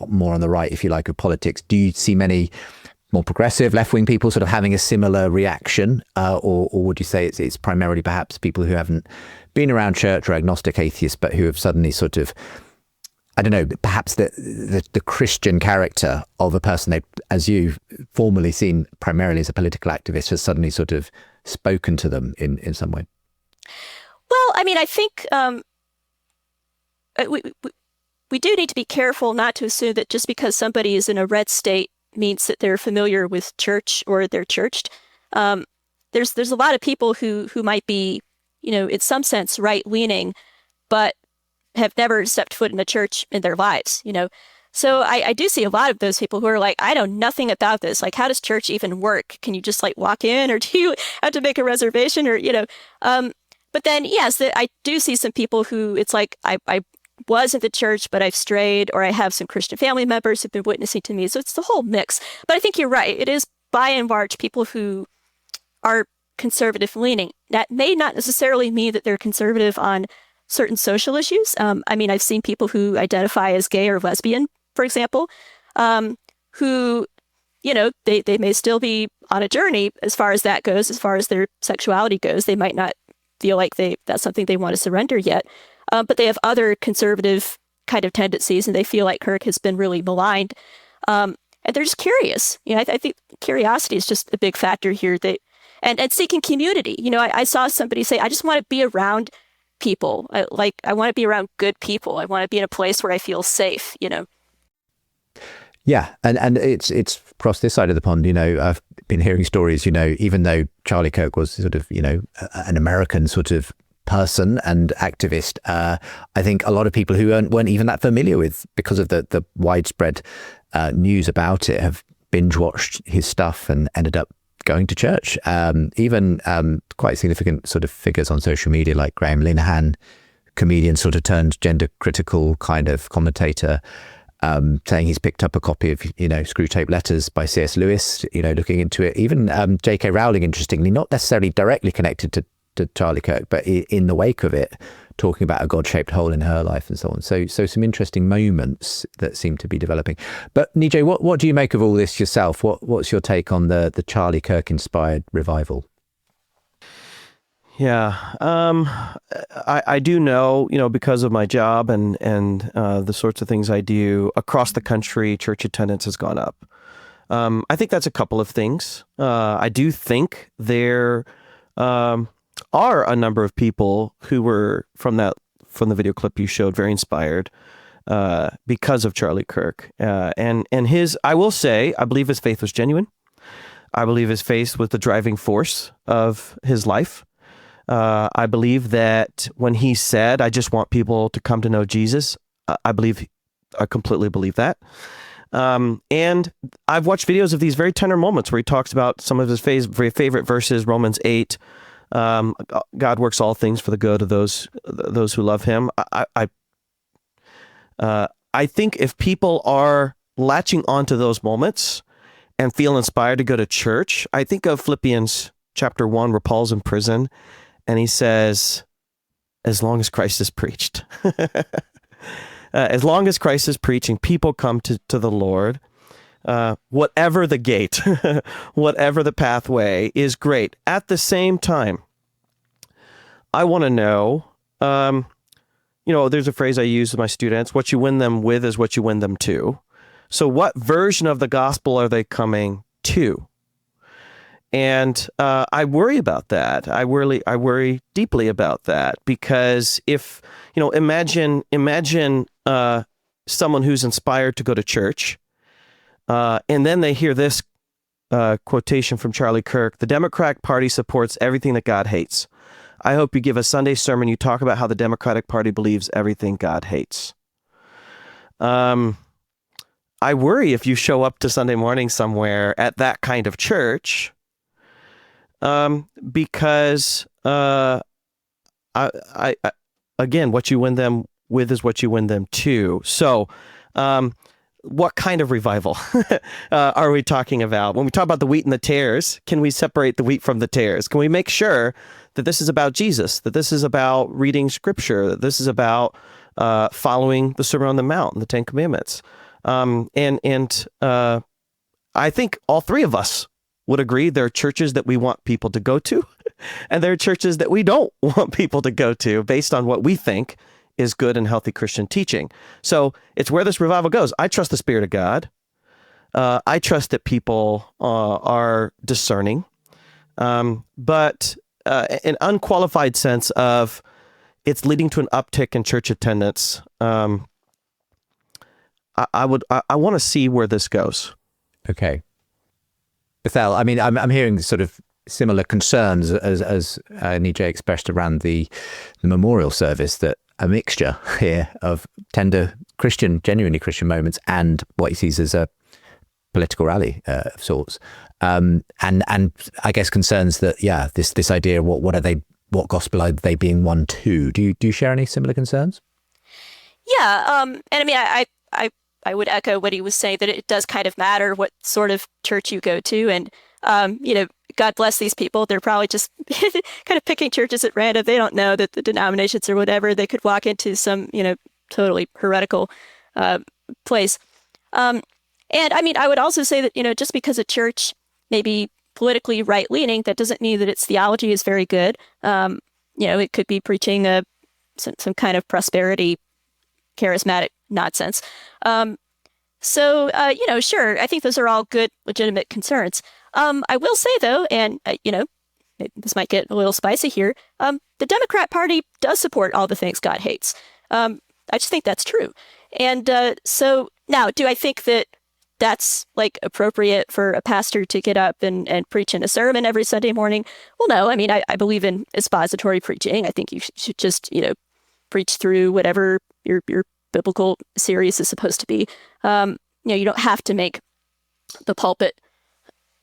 more on the right, if you like, of politics. Do you see many more progressive left-wing people sort of having a similar reaction? Or would you say it's primarily perhaps people who haven't been around church or agnostic atheists, but who have suddenly sort of I don't know, perhaps the Christian character of a person they, as you formerly seen primarily as a political activist, has suddenly sort of spoken to them in some way? Well, I mean, I think we do need to be careful not to assume that just because somebody is in a red state means that they're familiar with church or they're churched. There's a lot of people who might be, in some sense right-leaning, but have never stepped foot in a church in their lives, So I do see a lot of those people who are like, I know nothing about this. Like, how does church even work? Can you just like walk in, or do you have to make a reservation, or, but then, yes, I do see some people who it's like, I was at the church, but I've strayed, or I have some Christian family members who've been witnessing to me. So it's the whole mix. But I think you're right. It is by and large people who are conservative leaning. That may not necessarily mean that they're conservative on certain social issues. I mean, I've seen people who identify as gay or lesbian, for example, who, they may still be on a journey as far as that goes, as far as their sexuality goes. They might not feel like that's something they want to surrender yet, but they have other conservative kind of tendencies, and they feel like Kirk has been really maligned. And they're just curious. I think curiosity is just a big factor here. And seeking community. I saw somebody say, I just want to be around people. I want to be around good people. I want to be in a place where I feel safe, Yeah. And it's across this side of the pond, I've been hearing stories, even though Charlie Kirk was sort of, an American sort of person and activist, I think a lot of people who weren't even that familiar with, because of the widespread news about it, have binge watched his stuff and ended up going to church. Even quite significant sort of figures on social media like Graham Linehan, comedian, sort of turned gender critical kind of commentator, saying he's picked up a copy of, Screwtape Letters by C.S. Lewis, looking into it. Even J.K. Rowling, interestingly, not necessarily directly connected to Charlie Kirk, but in the wake of it, talking about a God-shaped hole in her life and so on. So some interesting moments that seem to be developing. But Nijay, what do you make of all this yourself? What's your take on the Charlie Kirk-inspired revival? Yeah, I do know, because of my job and the sorts of things I do across the country, church attendance has gone up. I think that's a couple of things. I do think there are a number of people who were from the video clip you showed very inspired because of Charlie Kirk. And I will say, I believe his faith was genuine. I believe his faith was the driving force of his life. I believe that when he said, I just want people to come to know Jesus, I completely believe that. And I've watched videos of these very tender moments where he talks about some of his very favorite verses, Romans 8, God works all things for the good of those who love him. I think if people are latching onto those moments and feel inspired to go to church, I think of Philippians chapter 1, where Paul's in prison and he says, as long as Christ is preached, as long as Christ is preaching, people come to the Lord. Whatever the gate, whatever the pathway is great. At the same time, I want to know, there's a phrase I use with my students, what you win them with is what you win them to. So what version of the gospel are they coming to? And I worry about that. I worry deeply about that, because if, imagine someone who's inspired to go to church, and then they hear this quotation from Charlie Kirk: the Democratic Party supports everything that God hates. I hope you give a Sunday sermon, you talk about how the Democratic Party believes everything God hates. I worry if you show up to Sunday morning somewhere at that kind of church, because again, what you win them with is what you win them to. So, what kind of revival are we talking about? When we talk about the wheat and the tares, can we separate the wheat from the tares? Can we make sure that this is about Jesus, that this is about reading scripture, that this is about following the Sermon on the Mount and the Ten Commandments? And I think all three of us would agree there are churches that we want people to go to, and there are churches that we don't want people to go to based on what we think is good and healthy Christian teaching. So it's where this revival goes. I trust the Spirit of God. I trust that people are discerning, but an unqualified sense of it's leading to an uptick in church attendance. I want to see where this goes. Okay. Bethel, I mean, I'm hearing sort of similar concerns as Nijay expressed around the memorial service, that a mixture here of tender Christian, genuinely Christian moments and what he sees as a political rally of sorts, and I guess concerns that this idea, what gospel are they being won to? Do you share any similar concerns? Yeah, and I mean, I would echo what he was saying, that it does kind of matter what sort of church you go to, and God bless these people. They're probably just kind of picking churches at random. They don't know that the denominations or whatever. They could walk into some totally heretical place. And I mean, I would also say that, just because a church may be politically right-leaning, that doesn't mean that its theology is very good. It could be preaching some kind of prosperity, charismatic nonsense. Sure, I think those are all good, legitimate concerns. I will say, though, and, this might get a little spicy here, the Democrat Party does support all the things God hates. I just think that's true. And so now, do I think that that's appropriate for a pastor to get up and preach in a sermon every Sunday morning? Well, no. I mean, I believe in expository preaching. I think you should just, preach through whatever your biblical series is supposed to be. You don't have to make the pulpit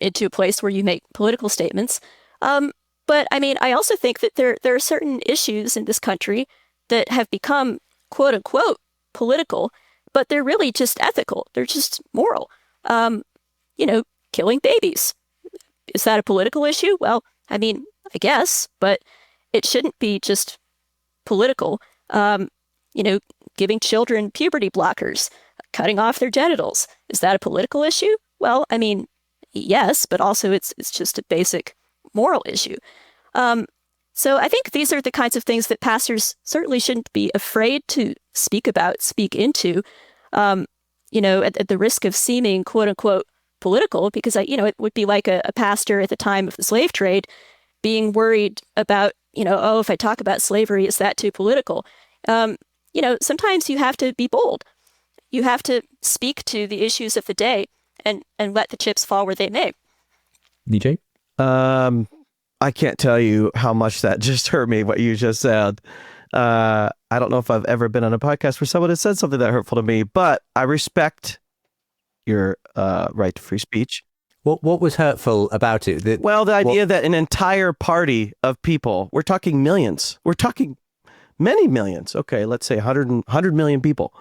into a place where you make political statements. But I mean, I also think that there are certain issues in this country that have become quote unquote political, but they're really just ethical. They're just moral. Killing babies. Is that a political issue? Well, I mean, I guess, but it shouldn't be just political. Giving children puberty blockers, cutting off their genitals. Is that a political issue? Well, I mean, yes, but also it's just a basic moral issue. So I think these are the kinds of things that pastors certainly shouldn't be afraid to speak about, speak into, at the risk of seeming quote unquote political, because it would be like a pastor at the time of the slave trade being worried about, if I talk about slavery, is that too political? Sometimes you have to be bold. You have to speak to the issues of the day and let the chips fall where they may. Nijay? I can't tell you how much that just hurt me, what you just said. I don't know if I've ever been on a podcast where someone has said something that hurtful to me, but I respect your right to free speech. What was hurtful about it? The idea that an entire party of people, we're talking millions, we're talking many millions. Okay, let's say 100 million people.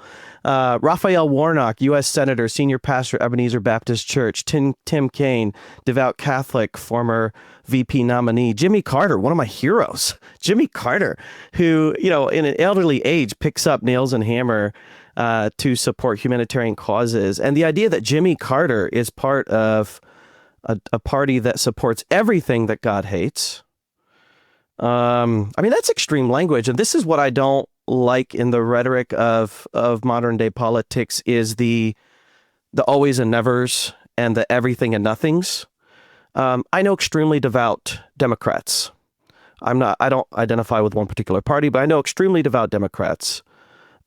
Raphael Warnock, U.S. Senator, Senior Pastor, Ebenezer Baptist Church. Tim Kaine, devout Catholic, former VP nominee. Jimmy Carter, one of my heroes. Jimmy Carter, who, in an elderly age, picks up nails and hammer to support humanitarian causes. And the idea that Jimmy Carter is part of a party that supports everything that God hates. That's extreme language. And this is what I don't like in the rhetoric of modern day politics, is the always and nevers and the everything and nothings. I know extremely devout Democrats. I don't identify with one particular party, but I know extremely devout Democrats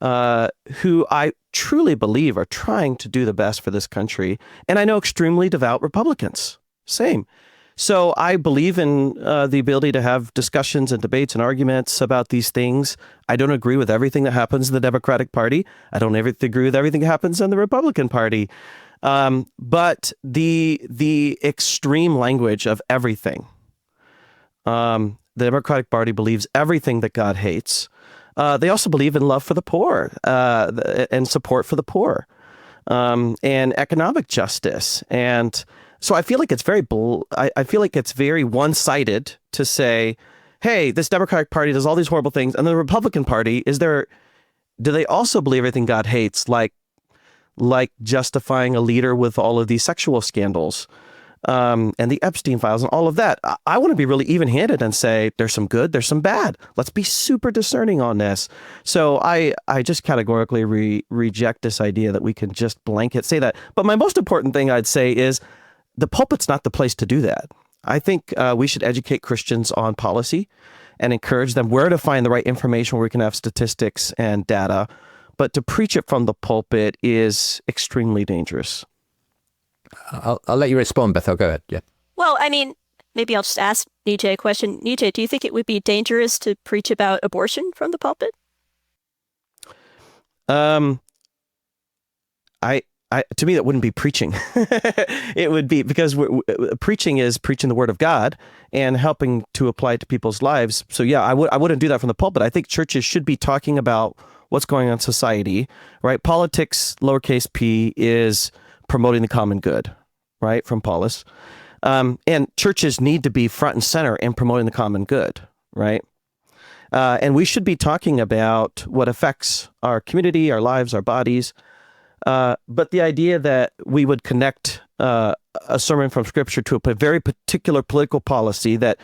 who I truly believe are trying to do the best for this country. And I know extremely devout Republicans. Same. So I believe in the ability to have discussions and debates and arguments about these things. I don't agree with everything that happens in the Democratic Party. I don't agree with everything that happens in the Republican Party. But the extreme language of everything. The Democratic Party believes everything that God hates. They also believe in love for the poor and support for the poor and economic justice. And so I feel like it's very one-sided to say, hey, this Democratic Party does all these horrible things, and the Republican Party, do they also believe everything God hates, like justifying a leader with all of these sexual scandals? and the Epstein files and all of that. I want to be really even-handed and say there's some good, there's some bad. Let's be super discerning on this. So I just categorically reject this idea that we can just blanket say that. But my most important thing I'd say is the pulpit's not the place to do that. I think we should educate Christians on policy and encourage them where to find the right information where we can have statistics and data. But to preach it from the pulpit is extremely dangerous. I'll let you respond, Bethel. Go ahead. Yeah. Well, I mean, maybe I'll just ask Nijay a question. Nijay, do you think it would be dangerous to preach about abortion from the pulpit? To me, that wouldn't be preaching. It would be because preaching is preaching the word of God and helping to apply it to people's lives. So yeah, I wouldn't do that from the pulpit. I think churches should be talking about what's going on in society, right? Politics, lowercase p, is promoting the common good, right? From Paulus. And churches need to be front and center in promoting the common good, right? And we should be talking about what affects our community, our lives, our bodies. But the idea that we would connect a sermon from Scripture to a very particular political policy that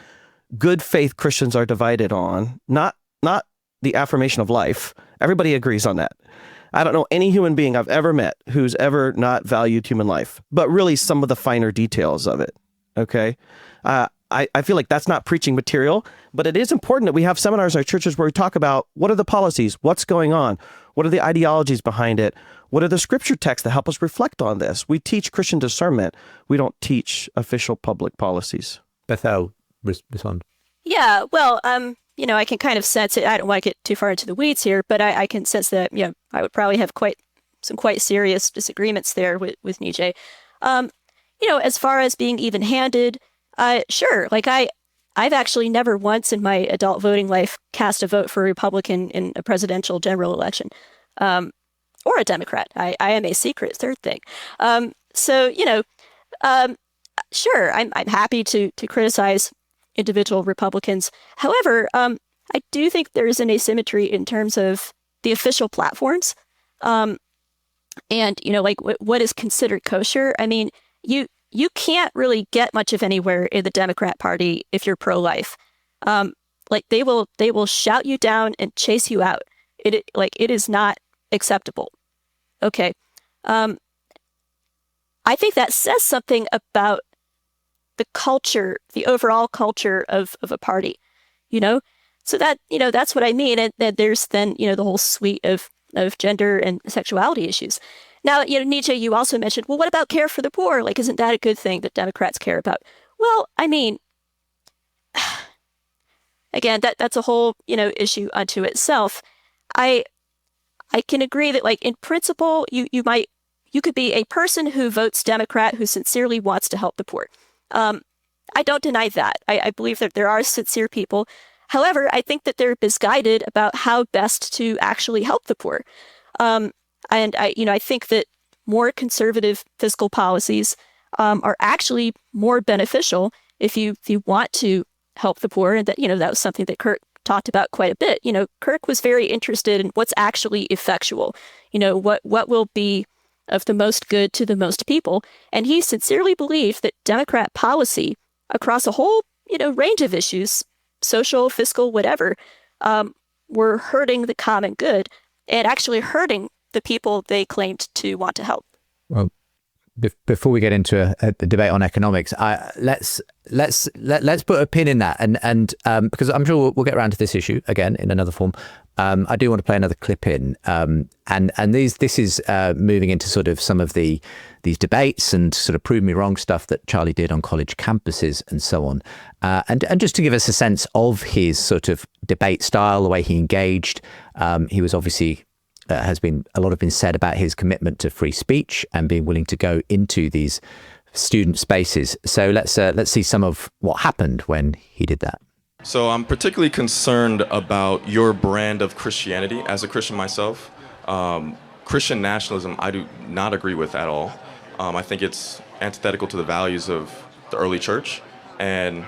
good faith Christians are divided on, not the affirmation of life. Everybody agrees on that. I don't know any human being I've ever met who's ever not valued human life, but really some of the finer details of it. Okay. I feel like that's not preaching material, but it is important that we have seminars in our churches where we talk about what are the policies, what's going on, what are the ideologies behind it, what are the scripture texts that help us reflect on this. We teach Christian discernment. We don't teach official public policies. Bethel, respond. Yeah, well, I can kind of sense it. I don't want to get too far into the weeds here, but I can sense that, I would probably have some quite serious disagreements there with Nijay. As far as being even-handed, sure. Like I've actually never once in my adult voting life cast a vote for a Republican in a presidential general election, or a Democrat. I am a secret third thing. Sure, I'm happy to criticize individual Republicans. However, I do think there is an asymmetry in terms of the official platforms, and what is considered kosher. I mean, you can't really get much of anywhere in the Democrat Party if you're pro-life. They will shout you down and chase you out. It is not acceptable. Okay. I think that says something about the culture, the overall culture of a party, so that, that's what I mean. And that there's then, the whole suite of gender and sexuality issues. Now, Nijay, you also mentioned, well, what about care for the poor? Like, isn't that a good thing that Democrats care about? Well, I mean, again, that's a whole, issue unto itself. I can agree that, like, in principle, you could be a person who votes Democrat who sincerely wants to help the poor. I don't deny that. I believe that there are sincere people. However, I think that they're misguided about how best to actually help the poor. And I think that more conservative fiscal policies are actually more beneficial if you want to help the poor. And that, that was something that Kirk talked about quite a bit. Kirk was very interested in what's actually effectual, what will be of the most good to the most people. And he sincerely believed that Democrat policy across a whole, range of issues, social, fiscal, whatever, were hurting the common good and actually hurting the people they claimed to want to help. Well, before we get into a debate on economics, let's put a pin in that, and because I'm sure we'll get around to this issue again in another form. I do want to play another clip in, and this is moving into sort of some of these debates and sort of prove me wrong stuff that Charlie did on college campuses and so on, and just to give us a sense of his sort of debate style, the way he engaged. He was obviously. Has been a lot been said about his commitment to free speech and being willing to go into these student spaces. So let's see some of what happened when he did that. So I'm particularly concerned about your brand of Christianity. As a Christian myself, Christian nationalism I do not agree with at all. I think it's antithetical to the values of the early church. And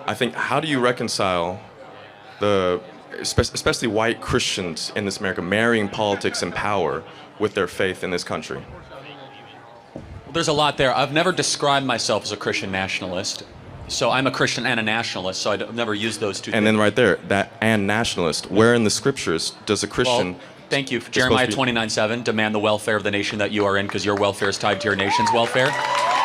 I think, how do you reconcile especially white Christians in this America marrying politics and power with their faith in this country? There's a lot there. I've never described myself as a Christian nationalist. So I'm a Christian and a nationalist, so I've never used those two things. And then right there, that and nationalist, where in the scriptures does a Christian... Well, thank you. Jeremiah 29:7, demand the welfare of the nation that you are in because your welfare is tied to your nation's welfare.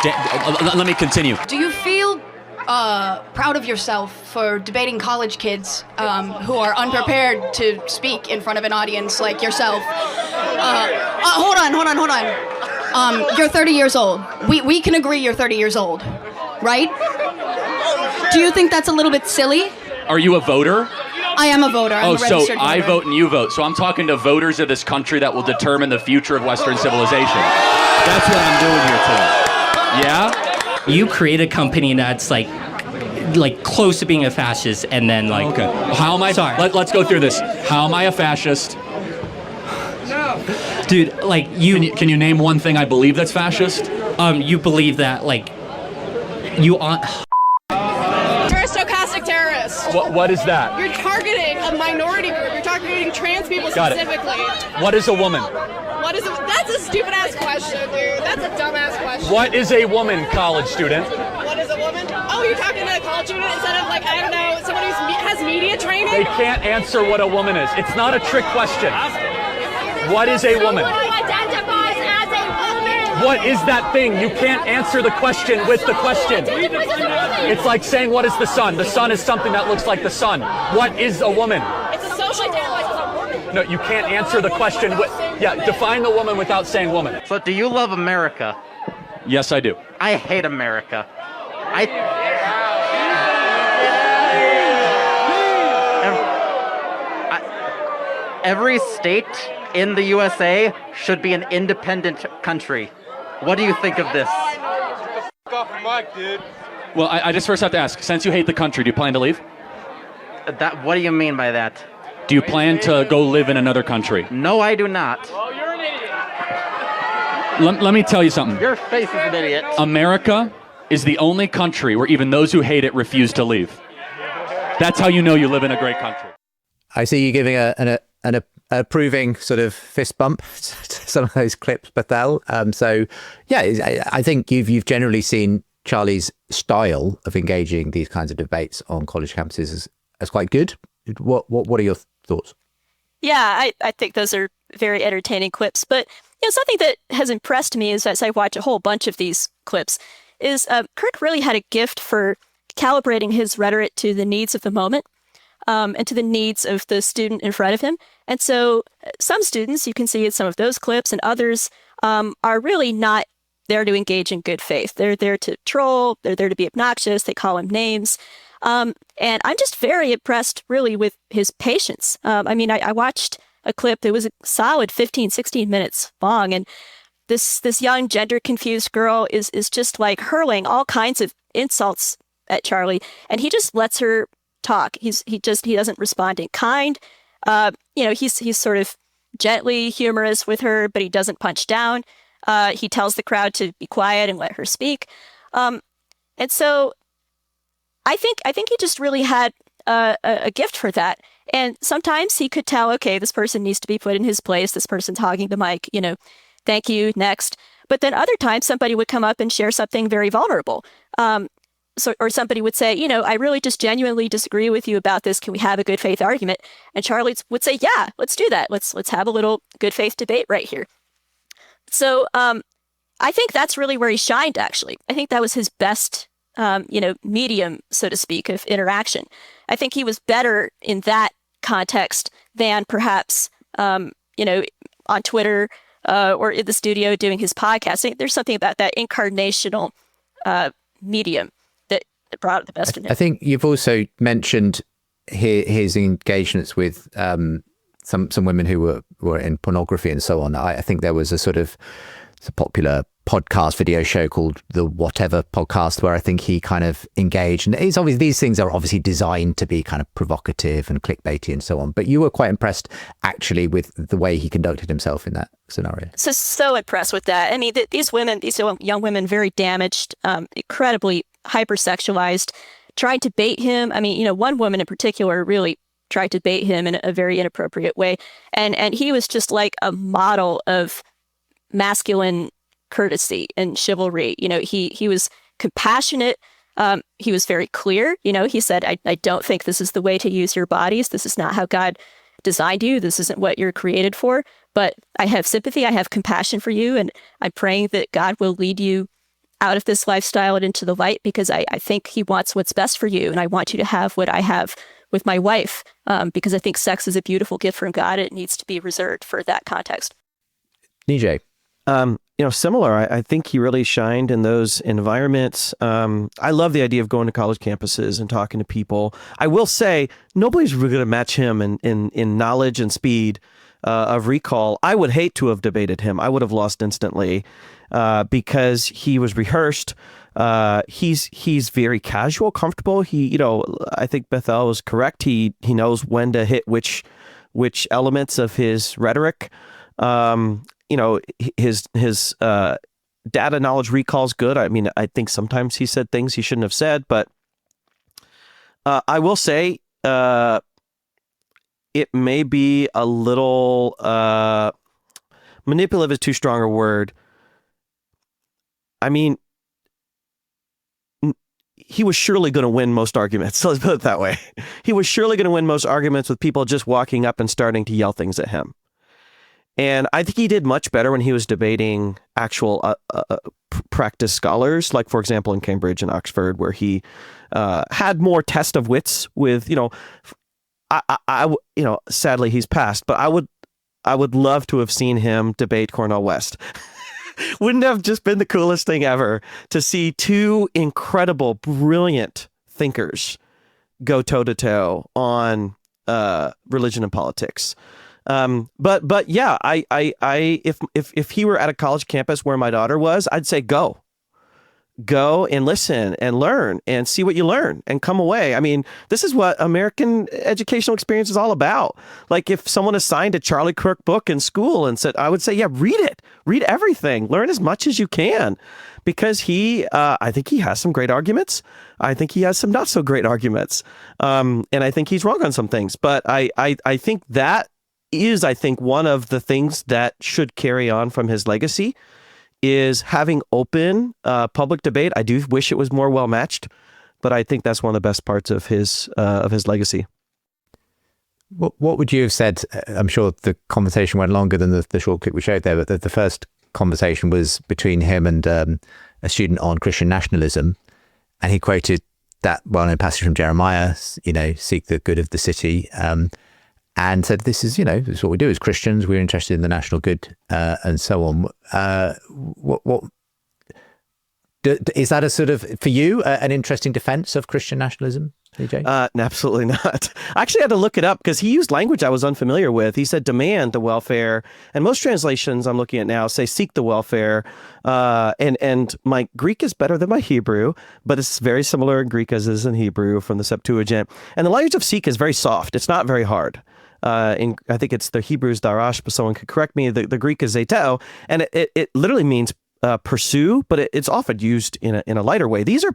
Let me continue. Do you feel proud of yourself for debating college kids who are unprepared to speak in front of an audience like yourself? Hold on. You're 30 years old. We can agree you're 30 years old, right? Do you think that's a little bit silly? Are you a voter? I am a voter. I'm a registered voter. I vote and you vote. So I'm talking to voters of this country that will determine the future of Western civilization. That's what I'm doing here today. Yeah? You create a company that's like close to being a fascist, and then like... Okay. How am I... Sorry. Let's go through this. How am I a fascist? Dude, like you... Can you name one thing I believe that's fascist? You believe that, like... You are... You're a stochastic terrorist. What is that? You're targeting a minority group. You're targeting trans people specifically. What is a woman? That's a stupid-ass question, dude. That's a dumbass question. What is a woman, college student? What is a woman? Oh, you're talking to a college student instead of, like, I don't know, somebody who has media training? They can't answer what a woman is. It's not a trick question. What is a woman? Someone who identifies as a woman. What is that thing? You can't answer the question with the question. It's like saying, what is the sun? The sun is something that looks like the sun. What is a woman? It's a social No, you can't answer the question with... Yeah, define the woman without saying woman. So do you love America? Yes, I do. I hate America. Every state in the USA should be an independent country. What do you think of this? Well, I just first have to ask, since you hate the country, do you plan to leave? What do you mean by that? Do you plan to go live in another country? No, I do not. Let me tell you something. Your face is an idiot. America is the only country where even those who hate it refuse to leave. That's how you know you live in a great country. I see you giving an approving sort of fist bump to some of those clips, Bethel. So, yeah, I think you've generally seen Charlie's style of engaging these kinds of debates on college campuses as quite good. What are your thoughts? Yeah, I think those are very entertaining clips. But something that has impressed me is, as I watch a whole bunch of these clips, is Kirk really had a gift for calibrating his rhetoric to the needs of the moment and to the needs of the student in front of him. And so some students, you can see in some of those clips, and others are really not there to engage in good faith. They're there to troll. They're there to be obnoxious. They call him names. And I'm just very impressed, really, with his patience. I watched a clip that was a solid 15, 16 minutes long, and this young gender-confused girl is just like hurling all kinds of insults at Charlie, and he just lets her talk. He doesn't respond in kind. He's sort of gently humorous with her, but he doesn't punch down. He tells the crowd to be quiet and let her speak. And so I think he just really had a gift for that. And sometimes he could tell, okay, this person needs to be put in his place. This person's hogging the mic, thank you, next. But then other times somebody would come up and share something very vulnerable. Or somebody would say, I really just genuinely disagree with you about this. Can we have a good faith argument? And Charlie would say, yeah, let's do that. Let's have a little good faith debate right here. So I think that's really where he shined, actually. I think that was his best medium, so to speak, of interaction. I think he was better in that context than perhaps, on Twitter or in the studio doing his podcast. There's something about that incarnational medium that brought out the best in him. I think you've also mentioned his engagements with some women who were in pornography and so on. I think there was a popular podcast video show called the Whatever Podcast, where I think he kind of engaged, and it's obvious these things are obviously designed to be kind of provocative and clickbaity and so on, but you were quite impressed actually with the way he conducted himself in that scenario. So impressed with that. I mean, these young women, very damaged, incredibly hypersexualized, tried to bait him. I mean, one woman in particular really tried to bait him in a very inappropriate way, and he was just like a model of masculine courtesy and chivalry. He was compassionate. He was very clear. He said, I don't think this is the way to use your bodies. This is not how God designed you. This isn't what you're created for. But I have sympathy. I have compassion for you. And I'm praying that God will lead you out of this lifestyle and into the light, because I think he wants what's best for you. And I want you to have what I have with my wife, because I think sex is a beautiful gift from God. It needs to be reserved for that context. Nijay. Similar. I think he really shined in those environments. I love the idea of going to college campuses and talking to people. I will say, nobody's really going to match him in knowledge and speed of recall. I would hate to have debated him. I would have lost instantly because he was rehearsed. He's very casual, comfortable. I think Bethel was correct. He knows when to hit which elements of his rhetoric. His data knowledge recall is good. I mean, I think sometimes he said things he shouldn't have said, but I will say it may be a little manipulative is too strong a word. I mean, he was surely going to win most arguments. So let's put it that way. He was surely going to win most arguments with people just walking up and starting to yell things at him. And I think he did much better when he was debating actual practice scholars, like, for example, in Cambridge and Oxford, where he had more test of wits with, sadly he's passed, but I would love to have seen him debate Cornel West. Wouldn't have just been the coolest thing ever to see two incredible, brilliant thinkers go toe to toe on religion and politics. But yeah, if he were at a college campus where my daughter was, I'd say go and listen and learn and see what you learn and come away. I mean, this is what American educational experience is all about. Like, if someone assigned a Charlie Kirk book in school and said, I would say, yeah, read it, read everything, learn as much as you can, because I think he has some great arguments. I think he has some not so great arguments. And I think he's wrong on some things, but I think that is, one of the things that should carry on from his legacy is having open public debate. I do wish it was more well matched, but I think that's one of the best parts of his legacy. What would you have said? I'm sure the conversation went longer than the short clip we showed there, but the first conversation was between him and a student on Christian nationalism, and he quoted that well-known passage from Jeremiah, seek the good of the city, and said, this is what we do as Christians. We're interested in the national good, and so on. What is that a sort of, for you, an interesting defense of Christian nationalism, Nijay? Absolutely not. I actually had to look it up because he used language I was unfamiliar with. He said, demand the welfare. And most translations I'm looking at now say, seek the welfare. And my Greek is better than my Hebrew, but it's very similar in Greek as is in Hebrew from the Septuagint. And the language of seek is very soft. It's not very hard. I think it's the Hebrew's darash, but someone could correct me. The Greek is zeteo, and it literally means pursue, but it's often used in a lighter way. These are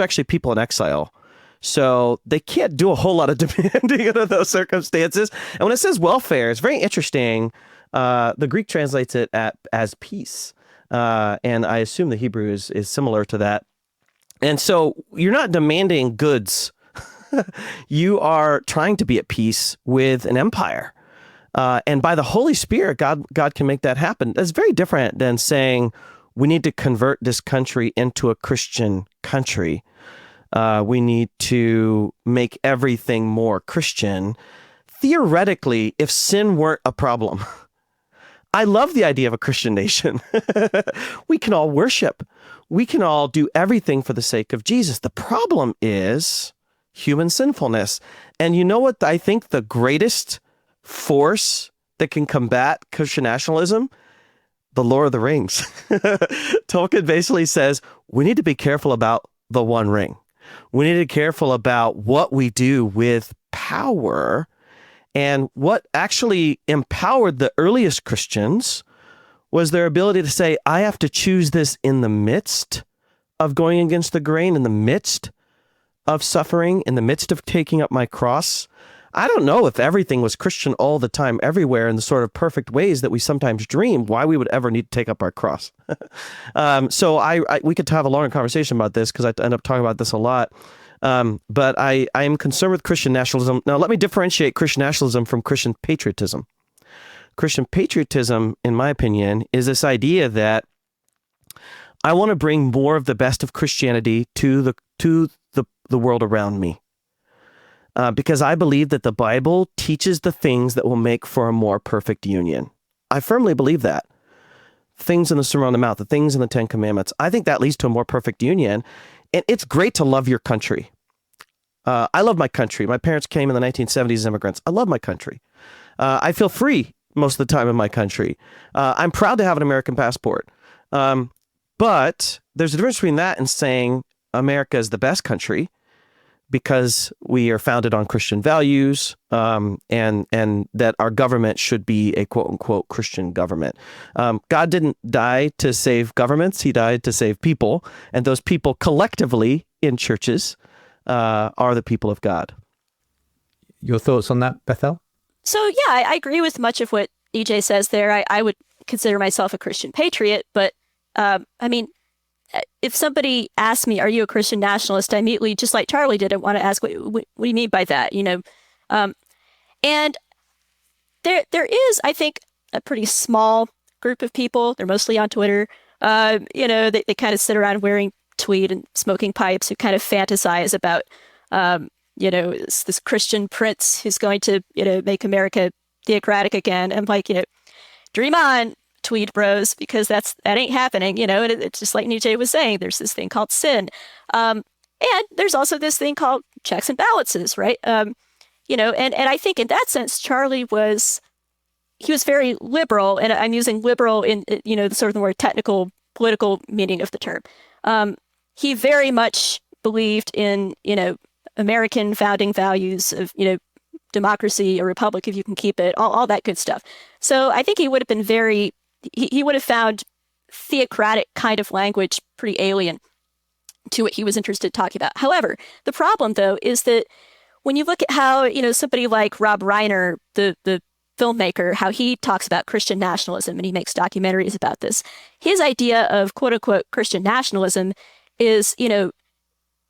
actually people in exile, so they can't do a whole lot of demanding under those circumstances. And when it says welfare, it's very interesting. The Greek translates it as peace, and I assume the Hebrew is similar to that. And so you're not demanding goods. You are trying to be at peace with an empire. And by the Holy Spirit, God can make that happen. That's very different than saying we need to convert this country into a Christian country. We need to make everything more Christian. Theoretically, if sin weren't a problem, I love the idea of a Christian nation. We can all worship. We can all do everything for the sake of Jesus. The problem is human sinfulness. And you know what I think the greatest force that can combat Christian nationalism? The Lord of the Rings. Tolkien basically says, we need to be careful about the One Ring. We need to be careful about what we do with power. And what actually empowered the earliest Christians was their ability to say, I have to choose this in the midst of going against the grain, in the midst of suffering, in the midst of taking up my cross. I don't know if everything was Christian all the time, everywhere, in the sort of perfect ways that we sometimes dream, why we would ever need to take up our cross. So we could have a longer conversation about this because I end up talking about this a lot. But I am concerned with Christian nationalism. Now, let me differentiate Christian nationalism from Christian patriotism. Christian patriotism, in my opinion, is this idea that I want to bring more of the best of Christianity to the world around me. Because I believe that the Bible teaches the things that will make for a more perfect union. I firmly believe that. Things in the Sermon on the Mount, the things in the Ten Commandments, I think that leads to a more perfect union. And it's great to love your country. I love my country. My parents came in the 1970s as immigrants. I love my country. I feel free most of the time in my country. I'm proud to have an American passport. But there's a difference between that and saying America is the best country because we are founded on Christian values, and that our government should be a quote unquote Christian government. God didn't die to save governments. He died to save people. And those people collectively in churches are the people of God. Your thoughts on that, Bethel? So yeah, I agree with much of what EJ says there. I would consider myself a Christian patriot, but I mean, if somebody asks me, are you a Christian nationalist? I immediately, just like Charlie did, I want to ask, what do you mean by that? You know, and there is, I think, a pretty small group of people. They're mostly on Twitter. You know, they kind of sit around wearing tweed and smoking pipes who kind of fantasize about, you know, this Christian prince who's going to, you know, make America theocratic again. I'm like, you know, dream on, tweed bros, because that ain't happening, you know. And it's just like Nijay was saying, there's this thing called sin, and there's also this thing called checks and balances, right? You know, and I think in that sense, Charlie was very liberal, and I'm using liberal in, you know, the sort of the more technical political meaning of the term. He very much believed in, you know, American founding values of, you know, democracy, a republic if you can keep it, all that good stuff. So I think he would have been he would have found theocratic kind of language pretty alien to what he was interested in talking about. However, the problem, though, is that when you look at how, you know, somebody like Rob Reiner, the filmmaker, how he talks about Christian nationalism, and he makes documentaries about this, his idea of quote unquote Christian nationalism is, you know,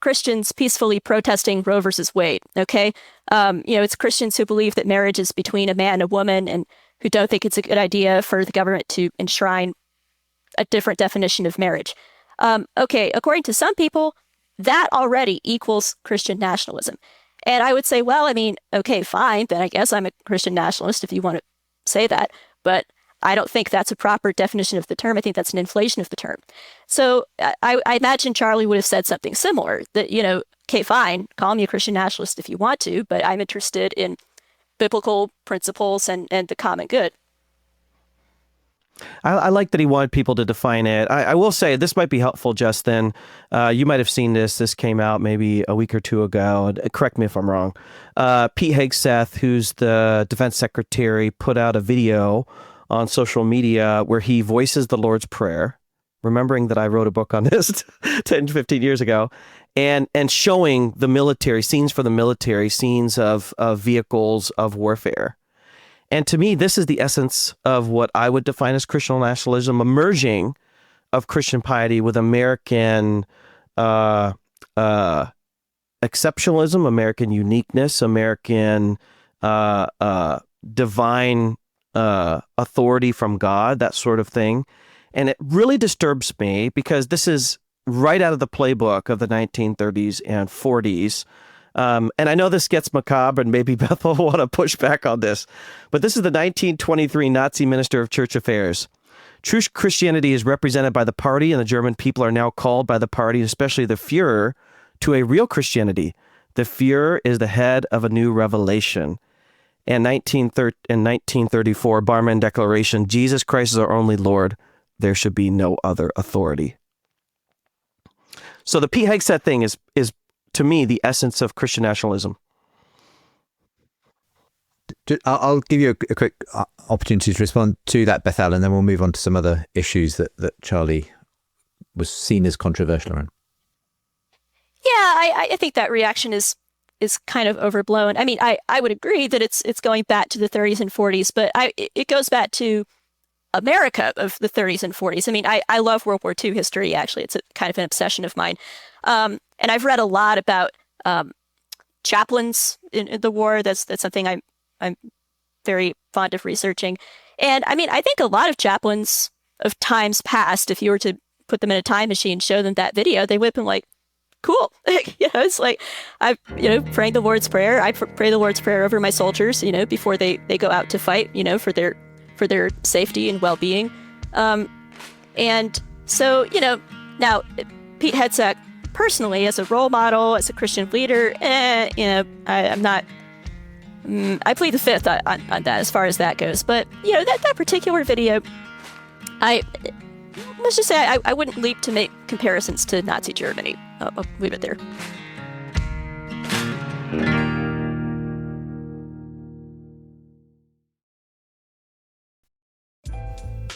Christians peacefully protesting Roe versus Wade. Okay. You know, it's Christians who believe that marriage is between a man and a woman and who don't think it's a good idea for the government to enshrine a different definition of marriage. Okay. According to some people, that already equals Christian nationalism. And I would say, well, I mean, okay, fine. Then I guess I'm a Christian nationalist if you want to say that. But I don't think that's a proper definition of the term. I think that's an inflation of the term. So I imagine Charlie would have said something similar, that, you know, okay, fine, call me a Christian nationalist if you want to, but I'm interested in biblical principles and the common good. I like that he wanted people to define it. I will say, this might be helpful, Justin. You might have seen this. This came out maybe a week or two ago. Correct me if I'm wrong. Pete Hegseth, who's the defense secretary, put out a video on social media where he voices the Lord's Prayer, remembering that I wrote a book on this 10, 15 years ago, and showing the military, scenes for the military, scenes of vehicles of warfare. And to me, this is the essence of what I would define as Christian nationalism, a merging of Christian piety with American exceptionalism, American uniqueness, American divine authority from God, that sort of thing. And it really disturbs me because this is right out of the playbook of the 1930s and 40s. And I know this gets macabre, and maybe Bethel will want to push back on this, but this is the 1923 Nazi Minister of Church Affairs. True Christianity is represented by the party, and the German people are now called by the party, especially the Führer, to a real Christianity. The Führer is the head of a new revelation. And 1934, Barmen Declaration, Jesus Christ is our only Lord. There should be no other authority. So the Pete Hegseth thing is to me, the essence of Christian nationalism. I'll give you a quick opportunity to respond to that, Bethel, and then we'll move on to some other issues that Charlie was seen as controversial around. Yeah, I think that reaction is is kind of overblown. I mean, I would agree that it's going back to the 30s and 40s, but it goes back to America of the 30s and 40s. I mean, I love World War II history, actually. It's kind of an obsession of mine. And I've read a lot about chaplains in the war. That's something I'm very fond of researching. And I mean, I think a lot of chaplains of times past, if you were to put them in a time machine, show them that video, they would have been like, cool. It's like, praying the Lord's Prayer. I pray the Lord's Prayer over my soldiers, before they go out to fight, for their safety and well-being. And so, now Pete Hegseth, personally, as a role model, as a Christian leader, I'm not, I plead the fifth on that as far as that goes. But, that particular video, let's just say I wouldn't leap to make comparisons to Nazi Germany. I'll leave it there.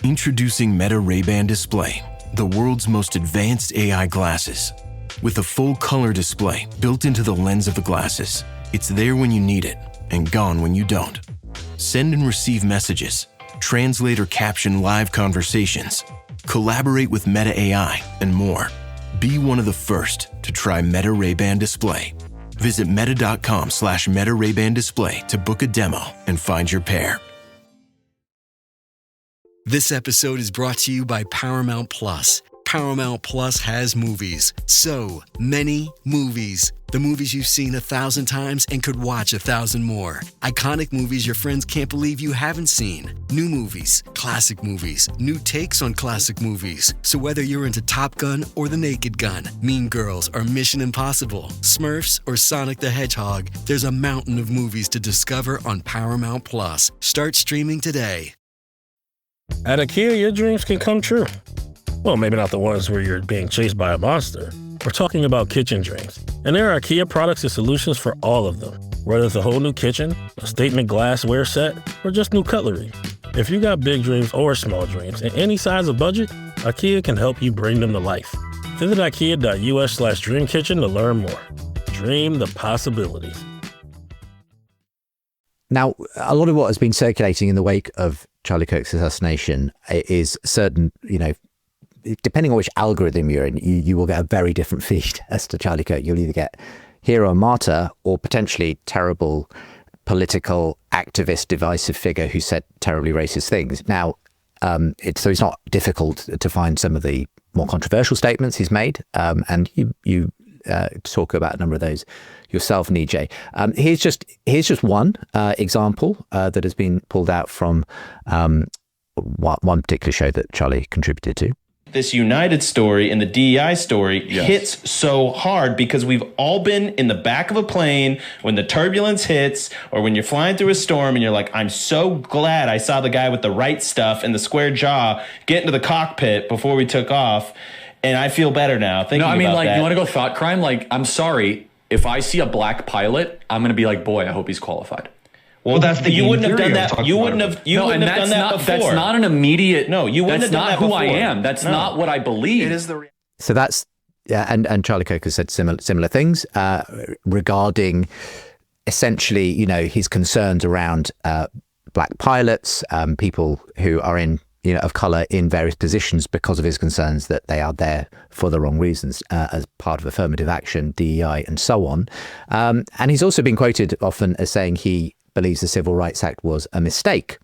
Introducing Meta Ray-Ban Display, the world's most advanced AI glasses. With a full color display built into the lens of the glasses, it's there when you need it and gone when you don't. Send and receive messages, translate or caption live conversations, collaborate with Meta AI, and more. Be one of the first to try Meta Ray-Ban Display. Visit meta.com/Meta Ray-Ban Display to book a demo and find your pair. This episode is brought to you by Paramount Plus. Paramount Plus has movies. So many movies. The movies you've seen 1,000 times and could watch 1,000 more. Iconic movies your friends can't believe you haven't seen. New movies, classic movies, new takes on classic movies. So whether you're into Top Gun or The Naked Gun, Mean Girls or Mission Impossible, Smurfs or Sonic the Hedgehog, there's a mountain of movies to discover on Paramount Plus. Start streaming today. At IKEA, your dreams can come true. Well, maybe not the ones where you're being chased by a monster. We're talking about kitchen dreams. And there are IKEA products and solutions for all of them. Whether it's a whole new kitchen, a statement glassware set, or just new cutlery. If you got big dreams or small dreams in any size of budget, IKEA can help you bring them to life. Visit IKEA.us/dreamkitchen to learn more. Dream the possibilities. Now, a lot of what has been circulating in the wake of Charlie Kirk's assassination is certain, depending on which algorithm you're in, you will get a very different feed as to Charlie Kirk. You'll either get hero and martyr or potentially terrible political activist, divisive figure who said terribly racist things. Now, it's not difficult to find some of the more controversial statements he's made, and you talk about a number of those yourself, Nijay. Here's just one example that has been pulled out from one particular show that Charlie contributed to. This United story and the DEI story hits so hard because we've all been in the back of a plane when the turbulence hits or when you're flying through a storm and you're like, I'm so glad I saw the guy with the right stuff and the square jaw get into the cockpit before we took off. And I feel better now thinking about that. You want to go thought crime? Like, I'm sorry, if I see a black pilot, I'm going to be like, boy, I hope he's qualified. Well, that's the you wouldn't have done that. You wouldn't have done that before. That's not an immediate. No, you wouldn't have done that before. That's not who I am. That's not what I believe. It is the. So that's and Charlie Kirk has said similar things regarding essentially, his concerns around black pilots, people who are in of color in various positions because of his concerns that they are there for the wrong reasons as part of affirmative action, DEI, and so on. And he's also been quoted often as saying he believes the Civil Rights Act was a mistake.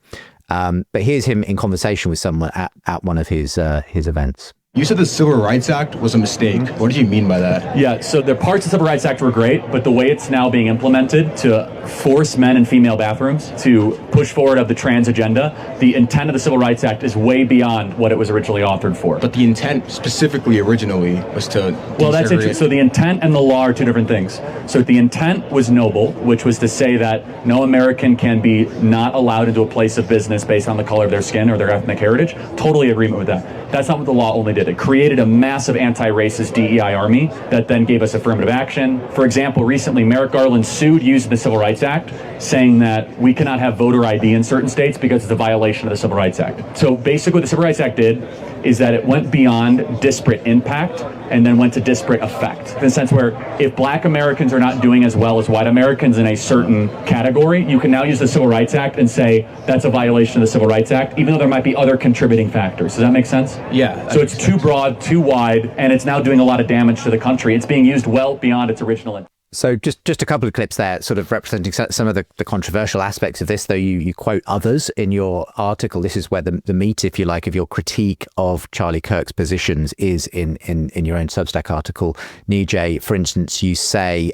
But here's him in conversation with someone at one of his events. You said the Civil Rights Act was a mistake. What did you mean by that? Yeah, so the parts of the Civil Rights Act were great, but the way it's now being implemented to force men in female bathrooms to push forward of the trans agenda, the intent of the Civil Rights Act is way beyond what it was originally authored for. But the intent specifically originally was to... Well, that's interesting. So the intent and the law are two different things. So the intent was noble, which was to say that no American can be not allowed into a place of business based on the color of their skin or their ethnic heritage. Totally agreement with that. That's not what the law only did. It created a massive anti-racist DEI army that then gave us affirmative action. For example, recently Merrick Garland sued using the Civil Rights Act, saying that we cannot have voter voter ID in certain states because it's a violation of the Civil Rights Act. So basically what the Civil Rights Act did is that it went beyond disparate impact and then went to disparate effect. In the sense where if black Americans are not doing as well as white Americans in a certain category, you can now use the Civil Rights Act and say that's a violation of the Civil Rights Act, even though there might be other contributing factors. Does that make sense? Yeah. So it's too broad, too wide, and it's now doing a lot of damage to the country. It's being used well beyond its original intent. So just a couple of clips there sort of representing some of the controversial aspects of this, though you quote others in your article. This is where the meat, if you like, of your critique of Charlie Kirk's positions is in your own Substack article. Nijay, for instance, you say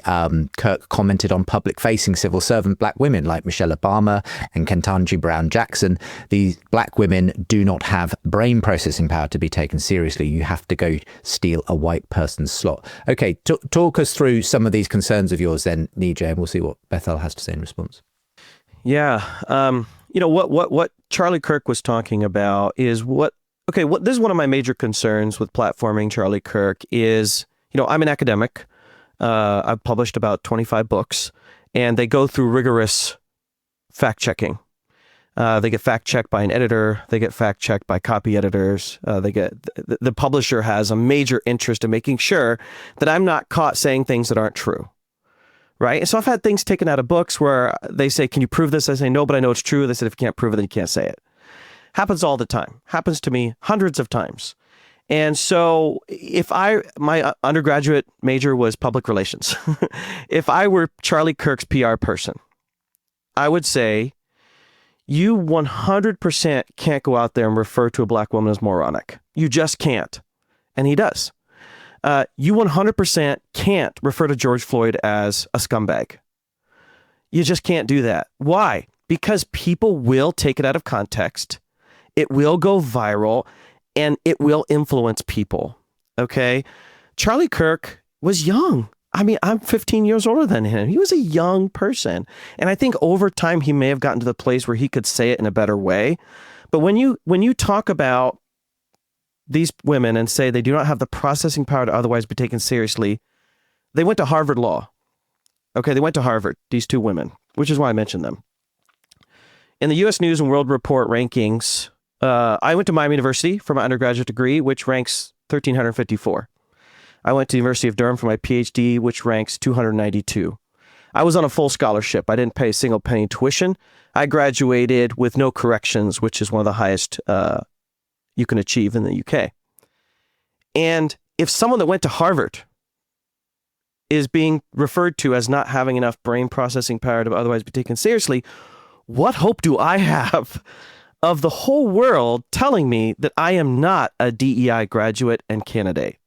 Kirk commented on public-facing civil servant black women like Michelle Obama and Ketanji Brown Jackson. These black women do not have brain processing power to be taken seriously. You have to go steal a white person's slot. Okay, talk us through some of these concerns of yours then, Nijay, and we'll see what Bethel has to say in response. Yeah. What Charlie Kirk was talking about is this is one of my major concerns with platforming Charlie Kirk is, I'm an academic. I've published about 25 books, and they go through rigorous fact checking. They get fact checked by an editor. They get fact checked by copy editors. The publisher has a major interest in making sure that I'm not caught saying things that aren't true. Right. And so I've had things taken out of books where they say, can you prove this? I say, no, but I know it's true. They said, if you can't prove it, then you can't say it. Happens all the time. Happens to me hundreds of times. And so my undergraduate major was public relations. If I were Charlie Kirk's PR person, I would say, you 100% can't go out there and refer to a black woman as moronic. You just can't. And he does. You 100% can't refer to George Floyd as a scumbag. You just can't do that. Why? Because people will take it out of context. It will go viral and it will influence people. Okay? Charlie Kirk was young. I mean, I'm 15 years older than him. He was a young person. And I think over time he may have gotten to the place where he could say it in a better way. But when you talk about these women and say they do not have the processing power to otherwise be taken seriously, they went to Harvard Law. Okay, they went to Harvard, these two women, which is why I mentioned them. In the U.S. News and World Report rankings, I went to Miami University for my undergraduate degree, which ranks 1,354. I went to the University of Durham for my PhD, which ranks 292. I was on a full scholarship. I didn't pay a single penny in tuition. I graduated with no corrections, which is one of the highest you can achieve in the UK. And if someone that went to Harvard is being referred to as not having enough brain processing power to otherwise be taken seriously, what hope do I have of the whole world telling me that I am not a DEI graduate and candidate?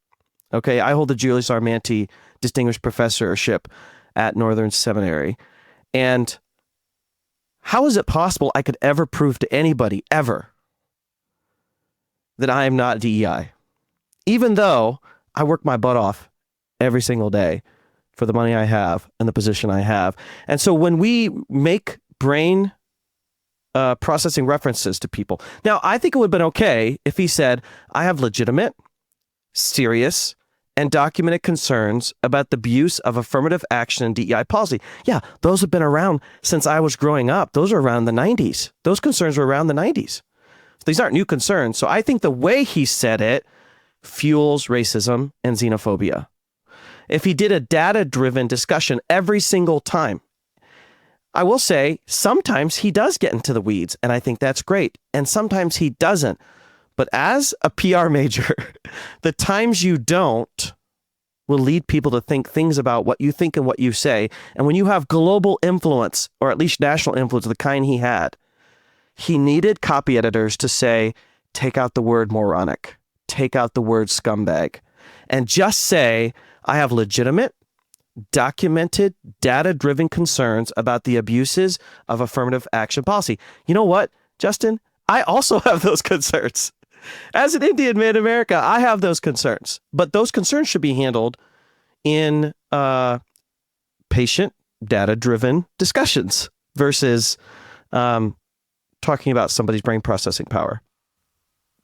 Okay, I hold the Julius R. Manti Distinguished Professorship at Northern Seminary. And how is it possible I could ever prove to anybody, ever, that I am not DEI, even though I work my butt off every single day for the money I have and the position I have? And so when we make brain processing references to people, now I think it would have been okay if he said, I have legitimate, serious, and documented concerns about the abuse of affirmative action and DEI policy. Yeah, those have been around since I was growing up. Those are around the 90s. Those concerns were around the 90s. These aren't new concerns. So I think the way he said it fuels racism and xenophobia. If he did a data-driven discussion every single time, I will say sometimes he does get into the weeds, and I think that's great. And sometimes he doesn't. But as a PR major, the times you don't will lead people to think things about what you think and what you say. And when you have global influence, or at least national influence of the kind he had, he needed copy editors to say, take out the word moronic, take out the word scumbag, and just say, I have legitimate, documented, data-driven concerns about the abuses of affirmative action policy. You know what, Justin? I also have those concerns. As an Indian man in America, I have those concerns. But those concerns should be handled in patient, data-driven discussions versus talking about somebody's brain processing power.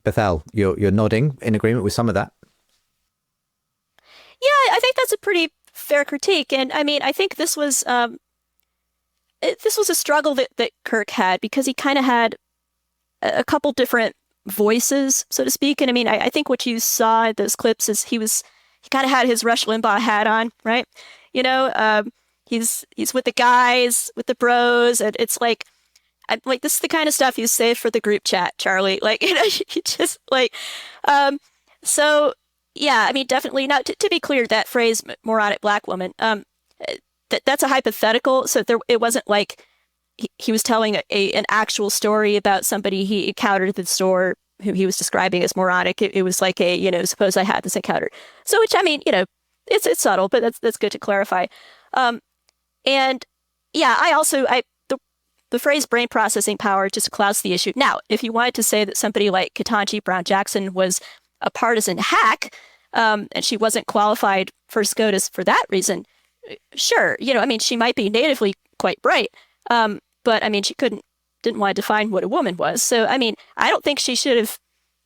Bethel, you're nodding in agreement with some of that. Yeah, I think that's a pretty fair critique. And I mean, I think this was, this was a struggle that Kirk had, because he kind of had a couple different voices, so to speak. And I mean, I think what you saw in those clips is he kind of had his Rush Limbaugh hat on, right? You know, he's with the guys, with the bros, and it's like, this is the kind of stuff you save for the group chat, Charlie. Like, you know, you just like, so yeah, I mean, definitely. Now, to be clear, that phrase "moronic black woman," that's a hypothetical. So it wasn't like he was telling an actual story about somebody he encountered at the store who he was describing as moronic. It was like suppose I had this encounter. So, which, I mean, you know, it's subtle, but that's good to clarify. And yeah, the phrase brain processing power just clouds the issue. Now, if you wanted to say that somebody like Ketanji Brown Jackson was a partisan hack, and she wasn't qualified for SCOTUS for that reason, sure, you know, I mean, she might be natively quite bright, but I mean, she didn't want to define what a woman was. So, I mean, I don't think she should have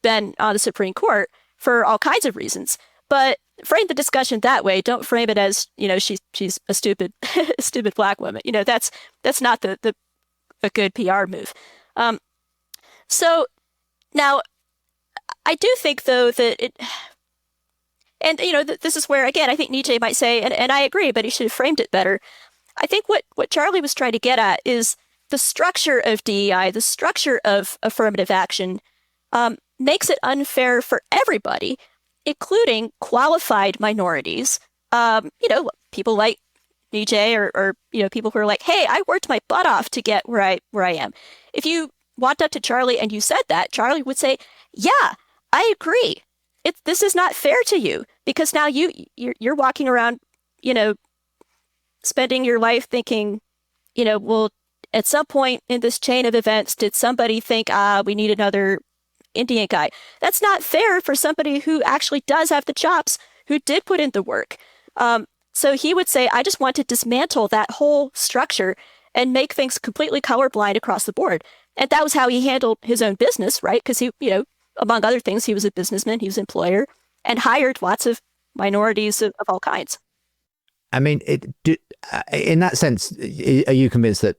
been on the Supreme Court for all kinds of reasons. But frame the discussion that way. Don't frame it as, you know, she's a stupid stupid black woman. You know, that's not a good PR move. So now, I do think, though, that and, you know, this is where, again, I think Nijay might say, and I agree, but he should have framed it better. I think what Charlie was trying to get at is the structure of DEI, the structure of affirmative action, makes it unfair for everybody, including qualified minorities. You know, people like Nijay or you know, people who are like, hey, I worked my butt off to get where I am. If you walked up to Charlie and you said that, Charlie would say, yeah, I agree. This is not fair to you, because now you're walking around, you know, spending your life thinking, you know, well, at some point in this chain of events, did somebody think, we need another Indian guy? That's not fair for somebody who actually does have the chops, who did put in the work. So he would say, I just want to dismantle that whole structure and make things completely colorblind across the board. And that was how he handled his own business, right? Because he, you know, among other things, he was a businessman, he was an employer, and hired lots of minorities of all kinds. I mean, in that sense, are you convinced that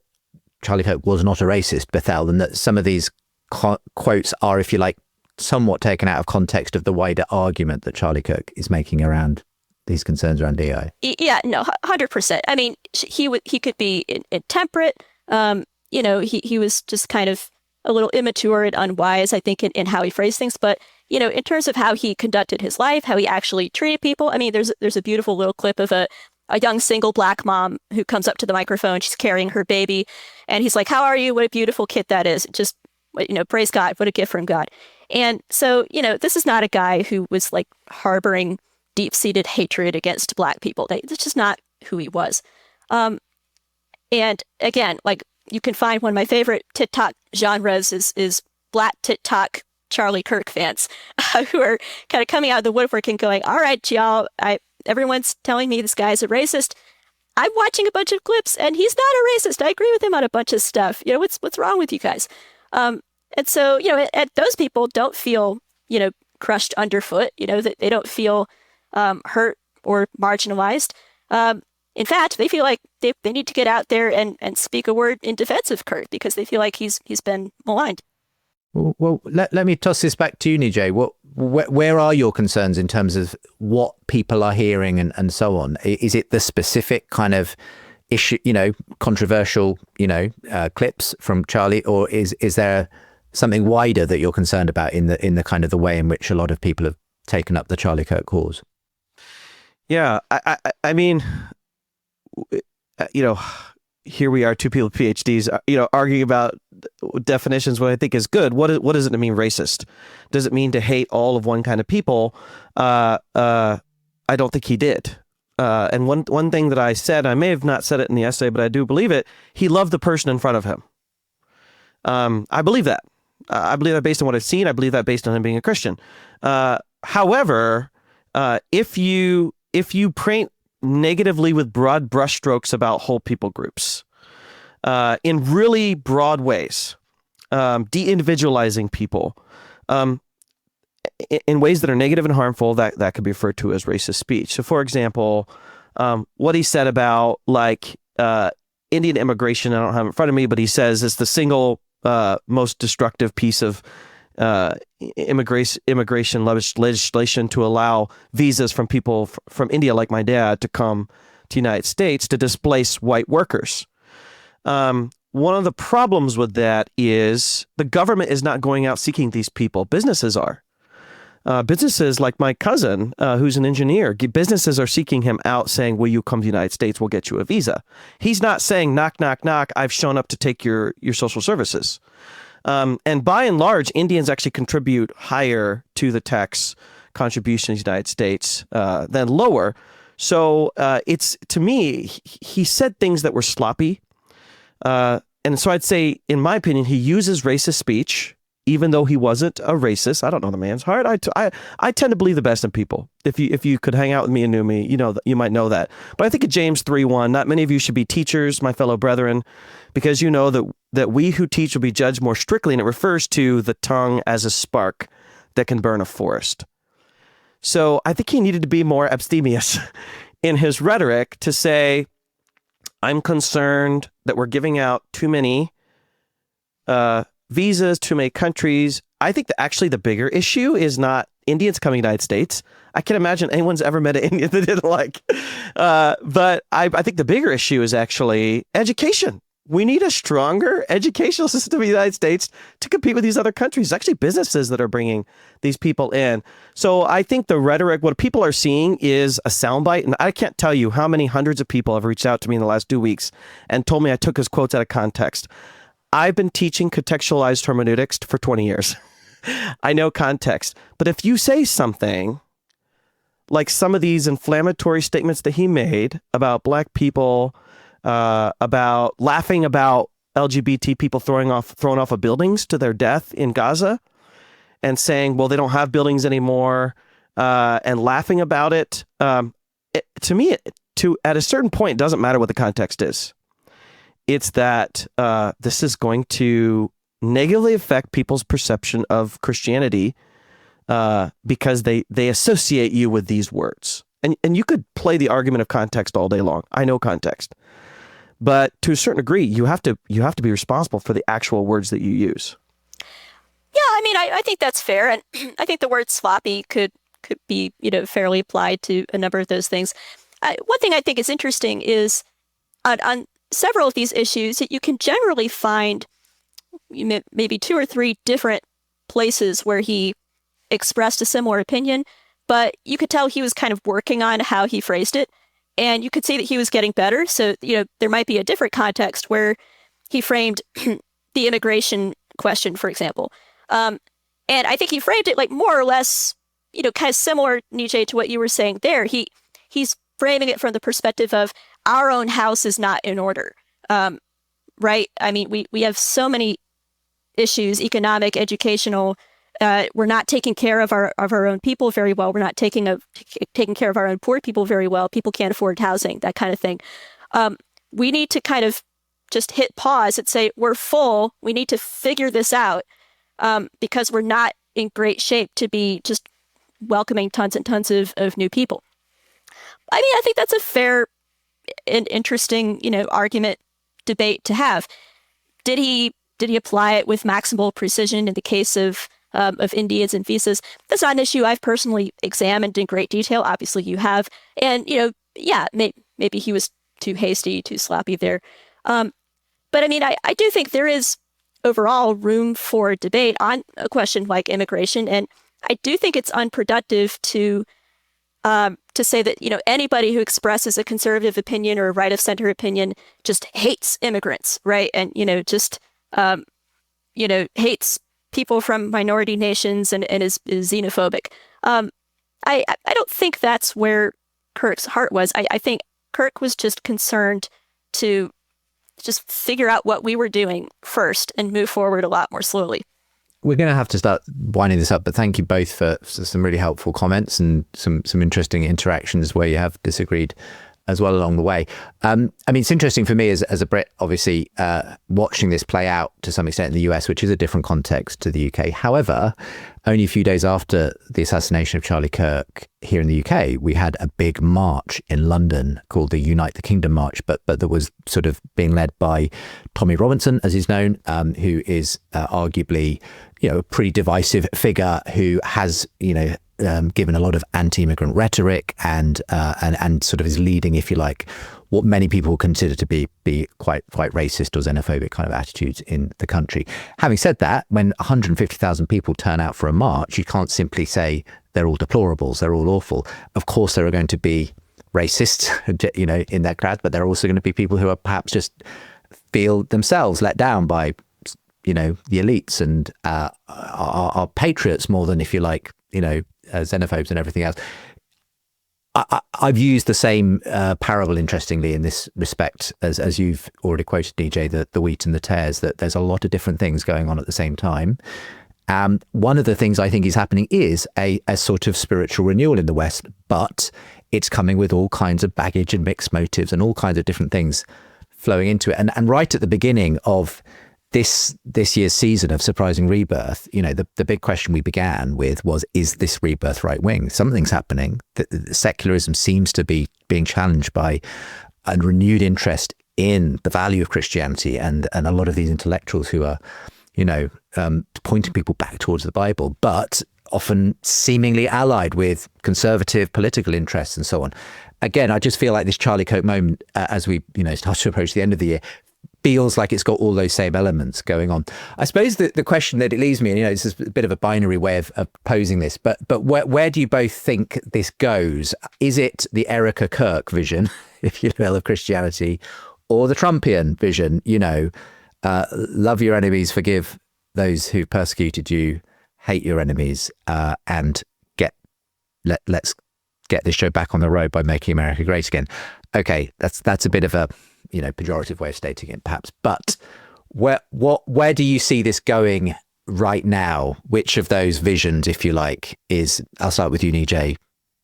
Charlie Kirk was not a racist, Bethel, and that some of these quotes are, if you like, somewhat taken out of context of the wider argument that Charlie Kirk is making around these concerns around DI? Yeah, no, 100%. I mean, he could be intemperate. You know, he was just kind of a little immature and unwise, I think, in how he phrased things. But, you know, in terms of how he conducted his life, how he actually treated people, I mean, there's a beautiful little clip of a young single black mom who comes up to the microphone. She's carrying her baby, and he's like, how are you? What a beautiful kid that is. Just, you know, praise God. What a gift from God. And so, you know, this is not a guy who was like harboring deep-seated hatred against black people. That's just not who he was. And again, like, you can find one of my favorite TikTok genres is black TikTok Charlie Kirk fans who are kind of coming out of the woodwork and going, all right, y'all, everyone's telling me this guy's a racist. I'm watching a bunch of clips and he's not a racist. I agree with him on a bunch of stuff. You know, what's wrong with you guys? And so, you know, and those people don't feel, you know, crushed underfoot, you know, that they don't feel hurt or marginalized. In fact, they feel like they need to get out there and speak a word in defense of Kirk, because they feel like he's been maligned. Well, let me toss this back to you, Nijay. Where are your concerns in terms of what people are hearing and so on? Is it the specific kind of issue, you know, controversial, you know, clips from Charlie, or is there something wider that you're concerned about in the kind of the way in which a lot of people have taken up the Charlie Kirk cause? Yeah, I mean, you know, here we are, two people with PhDs, you know, arguing about definitions. What I think is good. What does it mean racist? Does it mean to hate all of one kind of people? I don't think he did. And one thing that I said, I may have not said it in the essay, but I do believe it. He loved the person in front of him. I believe that. I believe that based on what I've seen. I believe that based on him being a Christian. However, if you paint negatively with broad brushstrokes about whole people groups, in really broad ways, de-individualizing people, in ways that are negative and harmful, that could be referred to as racist speech. So, for example, what he said about, like, Indian immigration, I don't have it in front of me, but he says it's the single most destructive piece of immigration legislation to allow visas from people from India like my dad to come to the United States to displace white workers. One of the problems with that is the government is not going out seeking these people. Businesses are. Businesses like my cousin, who's an engineer, businesses are seeking him out saying, will you come to the United States? We'll get you a visa. He's not saying, knock, knock, knock, I've shown up to take your social services. And by and large, Indians actually contribute higher to the tax contribution in the United States than lower. So it's, to me, he said things that were sloppy. And so I'd say, in my opinion, he uses racist speech, even though he wasn't a racist. I don't know the man's heart. I tend to believe the best in people. If you could hang out with me and knew me, you might know that. But I think of James 3:1, not many of you should be teachers, my fellow brethren, because you know that we who teach will be judged more strictly. And it refers to the tongue as a spark that can burn a forest. So I think he needed to be more abstemious in his rhetoric to say, I'm concerned that we're giving out too many visas, too many countries. I think that actually the bigger issue is not Indians coming to the United States. I can't imagine anyone's ever met an Indian that didn't like. But I think the bigger issue is actually education. We need a stronger educational system in the United States to compete with these other countries. It's actually businesses that are bringing these people in. So I think the rhetoric, what people are seeing is a soundbite. And I can't tell you how many hundreds of people have reached out to me in the last 2 weeks and told me I took his quotes out of context. I've been teaching contextualized hermeneutics for 20 years. I know context. But if you say something like some of these inflammatory statements that he made about black people, about laughing about LGBT people thrown off of buildings to their death in Gaza and saying, well, they don't have buildings anymore, and laughing about it. To me, at a certain point, it doesn't matter what the context is. It's that this is going to negatively affect people's perception of Christianity because they associate you with these words. And you could play the argument of context all day long. I know context. But to a certain degree, you have to be responsible for the actual words that you use. Yeah, I mean, I think that's fair, and I think the word sloppy could be fairly applied to a number of those things. One thing I think is interesting is on several of these issues that you can generally find maybe 2 or 3 different places where he expressed a similar opinion, but you could tell he was kind of working on how he phrased it. And you could see that he was getting better. So, there might be a different context where he framed the immigration question, for example. And I think he framed it like more or less, kind of similar, Nijay, to what you were saying there. He's framing it from the perspective of our own house is not in order, right? I mean, we have so many issues, economic, educational. We're not taking care of our own people very well. We're not taking care of our own poor people very well. People can't afford housing, that kind of thing. We need to kind of just hit pause and say, we're full. We need to figure this out because we're not in great shape to be just welcoming tons and tons of new people. I mean, I think that's a fair and interesting, argument, debate to have. Did he apply it with maximal precision in the case of Indians and visas? That's not an issue I've personally examined in great detail. Obviously you have. And, maybe he was too hasty, too sloppy there. But I mean, I do think there is overall room for debate on a question like immigration. And I do think it's unproductive to say that, anybody who expresses a conservative opinion or a right of center opinion just hates immigrants, right? And, just, hates people from minority nations and is xenophobic. I don't think that's where Kirk's heart was. I think Kirk was just concerned to just figure out what we were doing first and move forward a lot more slowly. We're going to have to start winding this up, but thank you both for some really helpful comments and some interesting interactions where you have disagreed as well along the way. I mean, it's interesting for me as a Brit, obviously, watching this play out to some extent in the US, which is a different context to the UK. However, only a few days after the assassination of Charlie Kirk here in the UK, we had a big march in London called the Unite the Kingdom March, but that was sort of being led by Tommy Robinson, as he's known, who is arguably, a pretty divisive figure who has, given a lot of anti-immigrant rhetoric and sort of is leading, if you like, what many people consider to be quite racist or xenophobic kind of attitudes in the country. Having said that, when 150,000 people turn out for a march, you can't simply say they're all deplorables, they're all awful. Of course, there are going to be racists, in that crowd, but there are also going to be people who are perhaps just feel themselves let down by, the elites and are patriots more than, if you like, xenophobes and everything else. I've used the same parable, interestingly, in this respect, as you've already quoted, Nijay, the wheat and the tares, that there's a lot of different things going on at the same time. One of the things I think is happening is a sort of spiritual renewal in the West, but it's coming with all kinds of baggage and mixed motives and all kinds of different things flowing into it. And right at the beginning of this year's season of Surprising Rebirth, the big question we began with was, is this rebirth right wing? Something's happening. Secularism seems to be being challenged by a renewed interest in the value of Christianity and a lot of these intellectuals who are, pointing people back towards the Bible, but often seemingly allied with conservative political interests and so on. Again, I just feel like this Charlie Kirk moment, as we, start to approach the end of the year, feels like it's got all those same elements going on. I suppose the question that it leaves me, and it's a bit of a binary way of posing this, but where do you both think this goes? Is it the Erica Kirk vision, if you will, of Christianity, or the Trumpian vision? Love your enemies, forgive those who persecuted you, hate your enemies, and let's get this show back on the road by making America great again. Okay, that's a bit of a pejorative way of stating it, perhaps. But where do you see this going right now? Which of those visions, if you like, is, I'll start with you, Nijay,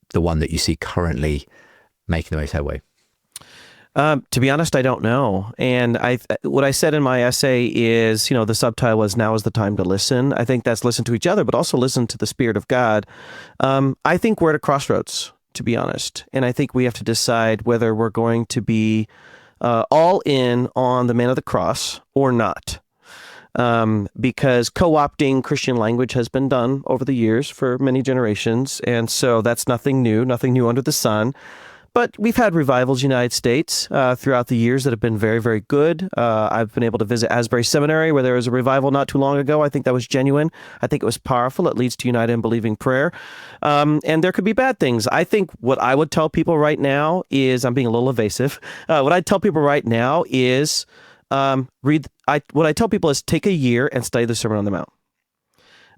the one that you see currently making the most headway? To be honest, I don't know. And what I said in my essay is, the subtitle was "Now is the time to listen." I think that's listen to each other, but also listen to the Spirit of God. I think we're at a crossroads, to be honest. And I think we have to decide whether we're going to be all in on the man of the cross or not. Because co-opting Christian language has been done over the years for many generations. And so that's nothing new under the sun. But we've had revivals in the United States throughout the years that have been very, very good. I've been able to visit Asbury Seminary, where there was a revival not too long ago. I think that was genuine. I think it was powerful. It leads to united and believing prayer. And there could be bad things. I think what I would tell people right now is, I'm being a little evasive. What I'd tell people right now is what I tell people is take a year and study the Sermon on the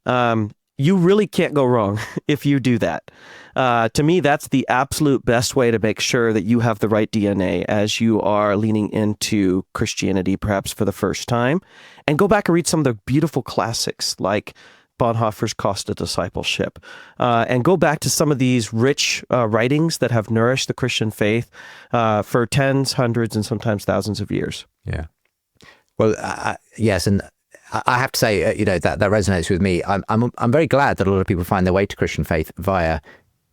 Mount. You really can't go wrong if you do that. To me, that's the absolute best way to make sure that you have the right DNA as you are leaning into Christianity, perhaps for the first time. And go back and read some of the beautiful classics like Bonhoeffer's Cost of Discipleship. And go back to some of these rich writings that have nourished the Christian faith for tens, hundreds, and sometimes thousands of years. Yeah. Well, yes, and I have to say, that resonates with me. I'm very glad that a lot of people find their way to Christian faith via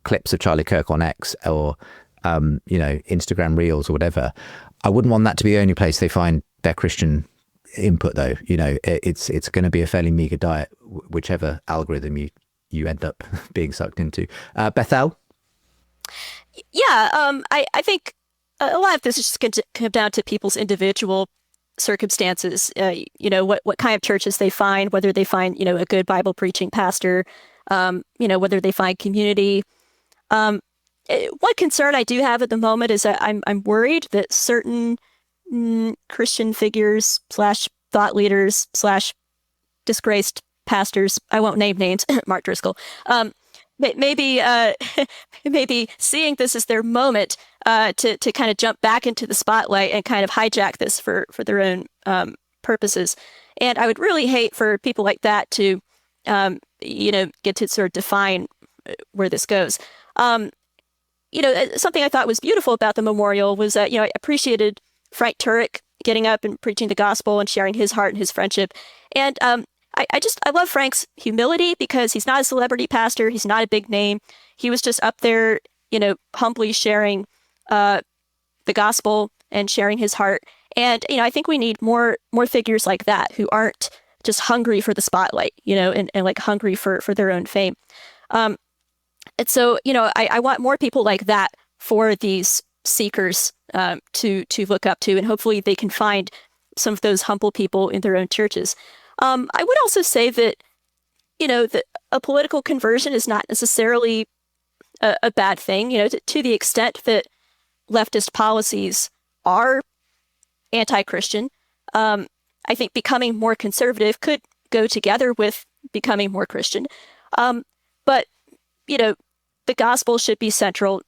clips of Charlie Kirk on X or, Instagram Reels or whatever. I wouldn't want that to be the only place they find their Christian input, though. It's going to be a fairly meager diet, whichever algorithm you end up being sucked into. Bethel? Yeah, I think a lot of this is just going to come down to people's individual circumstances, what kind of churches they find, whether they find, a good Bible preaching pastor, whether they find community. One concern I do have at the moment is that I'm worried that certain Christian figures / thought leaders / disgraced pastors, I won't name names, Mark Driscoll, maybe seeing this as their moment to kind of jump back into the spotlight and kind of hijack this for their own purposes. And I would really hate for people like that to, get to sort of define where this goes. Something I thought was beautiful about the memorial was that, I appreciated Frank Turek getting up and preaching the gospel and sharing his heart and his friendship. And I love Frank's humility because he's not a celebrity pastor. He's not a big name. He was just up there, humbly sharing the gospel and sharing his heart. And, I think we need more figures like that who aren't just hungry for the spotlight, and like hungry for their own fame. And so, I want more people like that for these seekers to look up to, and hopefully they can find some of those humble people in their own churches. I would also say that, that a political conversion is not necessarily a bad thing, to the extent that leftist policies are anti-Christian. I think becoming more conservative could go together with becoming more Christian. But, the gospel should be central.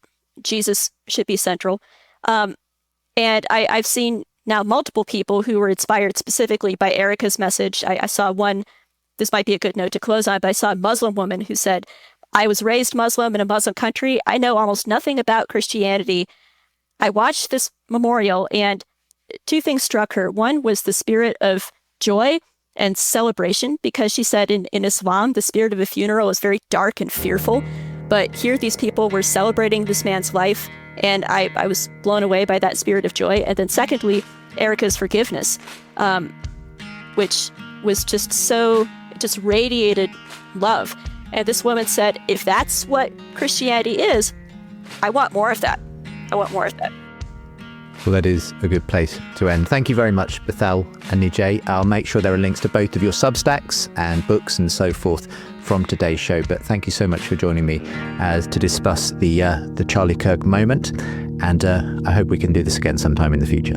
Jesus should be central. And I've seen now multiple people who were inspired specifically by Erica's message. I saw one, this might be a good note to close on, but I saw a Muslim woman who said, I was raised Muslim in a Muslim country. I know almost nothing about Christianity. I watched this memorial and two things struck her. One was the spirit of joy and celebration, because she said in Islam, the spirit of a funeral is very dark and fearful. But here these people were celebrating this man's life, and I was blown away by that spirit of joy. And then secondly, Erica's forgiveness, which was just radiated love. And this woman said, if that's what Christianity is, I want more of that. I want more of that. Well, that is a good place to end. Thank you very much, Bethel and Nijay. I'll make sure there are links to both of your Substacks and books and so forth from today's show. But thank you so much for joining me to discuss the Charlie Kirk moment. And I hope we can do this again sometime in the future.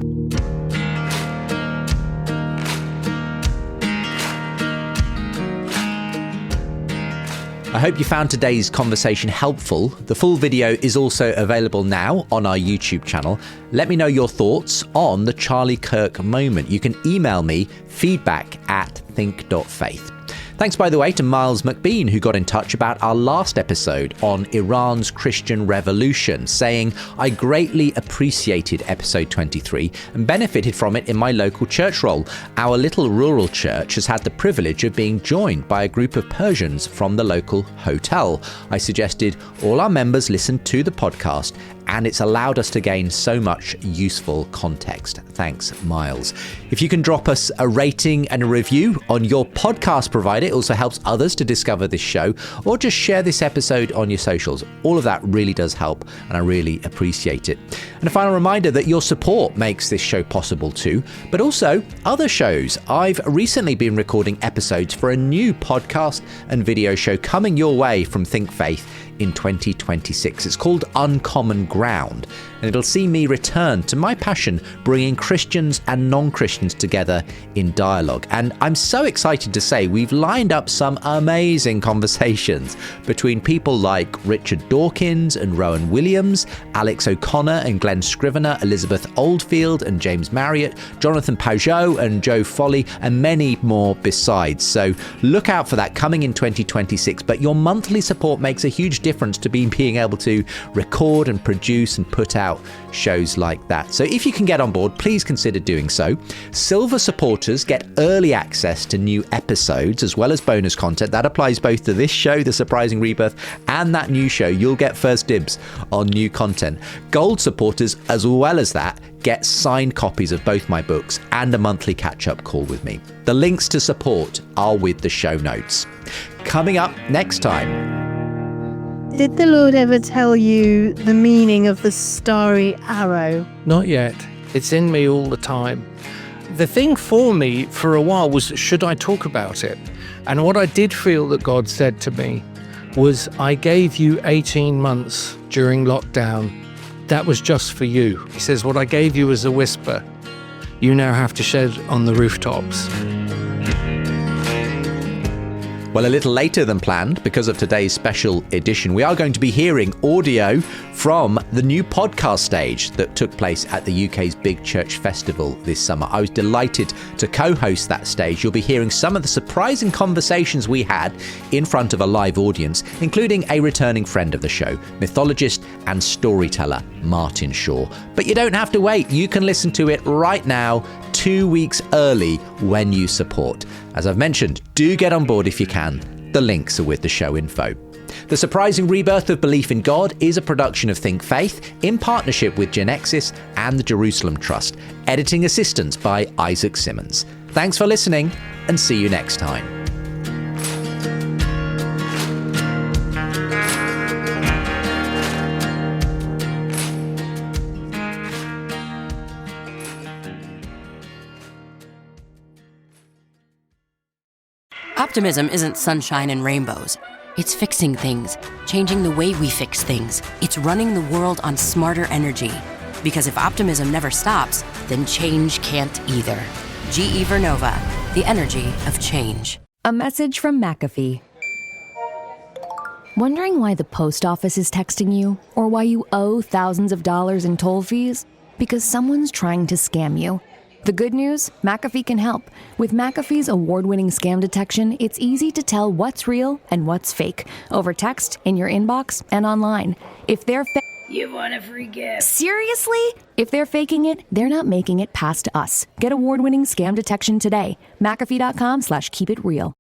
I hope you found today's conversation helpful. The full video is also available now on our YouTube channel. Let me know your thoughts on the Charlie Kirk moment. You can email me feedback@think.faith. Thanks, by the way, to Miles McBean, who got in touch about our last episode on Iran's Christian revolution, saying, I greatly appreciated episode 23 and benefited from it in my local church role. Our little rural church has had the privilege of being joined by a group of Persians from the local hotel. I suggested all our members listen to the podcast, and it's allowed us to gain so much useful context. Thanks, Miles. If you can drop us a rating and a review on your podcast provider, it also helps others to discover this show, or just share this episode on your socials. All of that really does help, and I really appreciate it. And a final reminder that your support makes this show possible too, but also other shows. I've recently been recording episodes for a new podcast and video show coming your way from Think Faith in 2026. It's called Uncommon Ground, and it'll see me return to my passion, bringing Christians and non-Christians together in dialogue. And I'm so excited to say we've lined up some amazing conversations between people like Richard Dawkins and Rowan Williams, Alex O'Connor and Glenn Scrivener, Elizabeth Oldfield and James Marriott, Jonathan Peugeot and Joe Foley, and many more besides. So look out for that coming in 2026. But your monthly support makes a huge difference to being able to record and produce and put out shows like that. So if you can get on board, please consider doing so. Silver supporters get early access to new episodes as well as bonus content. That applies both to this show, The Surprising Rebirth, and that new show. You'll get first dibs on new content. Gold supporters, as well as that, get signed copies of both my books and a monthly catch-up call with me. The links to support are with the show notes. Coming up next time. Did the Lord ever tell you the meaning of the starry arrow? Not yet. It's in me all the time. The thing for me for a while was, should I talk about it? And what I did feel that God said to me was, I gave you 18 months during lockdown. That was just for you. He says, what I gave you was a whisper. You now have to shed on the rooftops. Well, a little later than planned, because of today's special edition, we are going to be hearing audio from the new podcast stage that took place at the UK's Big Church Festival this summer. I was delighted to co-host that stage. You'll be hearing some of the surprising conversations we had in front of a live audience, including a returning friend of the show, mythologist and storyteller Martin Shaw. But you don't have to wait. You can listen to it right now, 2 weeks early when you support. As I've mentioned, do get on board if you can. The links are with the show info. The Surprising Rebirth of Belief in God is a production of Think Faith in partnership with Genexus and the Jerusalem Trust. Editing assistance by Isaac Simmons. Thanks for listening, and see you next time. Optimism isn't sunshine and rainbows. It's fixing things, changing the way we fix things. It's running the world on smarter energy. Because if optimism never stops, then change can't either. GE Vernova, the energy of change. A message from McAfee. Wondering why the post office is texting you? Or why you owe thousands of dollars in toll fees? Because someone's trying to scam you. The good news? McAfee can help. With McAfee's award-winning scam detection, it's easy to tell what's real and what's fake. Over text, in your inbox, and online. If they're You want a free gift. Seriously? If they're faking it, they're not making it past us. Get award-winning scam detection today. McAfee.com/keepitreal.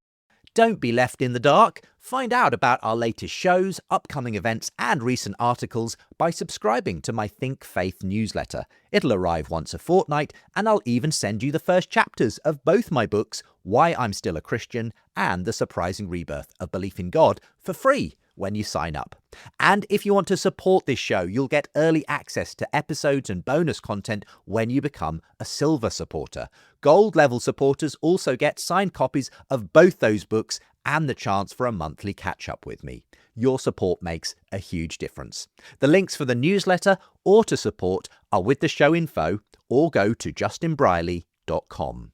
Don't be left in the dark. Find out about our latest shows, upcoming events, and recent articles by subscribing to my Think Faith newsletter. It'll arrive once a fortnight, and I'll even send you the first chapters of both my books, Why I'm Still a Christian and The Surprising Rebirth of Belief in God, for free when you sign up. And if you want to support this show, you'll get early access to episodes and bonus content when you become a silver supporter. Gold level supporters also get signed copies of both those books and the chance for a monthly catch up with me. Your support makes a huge difference. The links for the newsletter or to support are with the show info, or go to justinbrierley.com.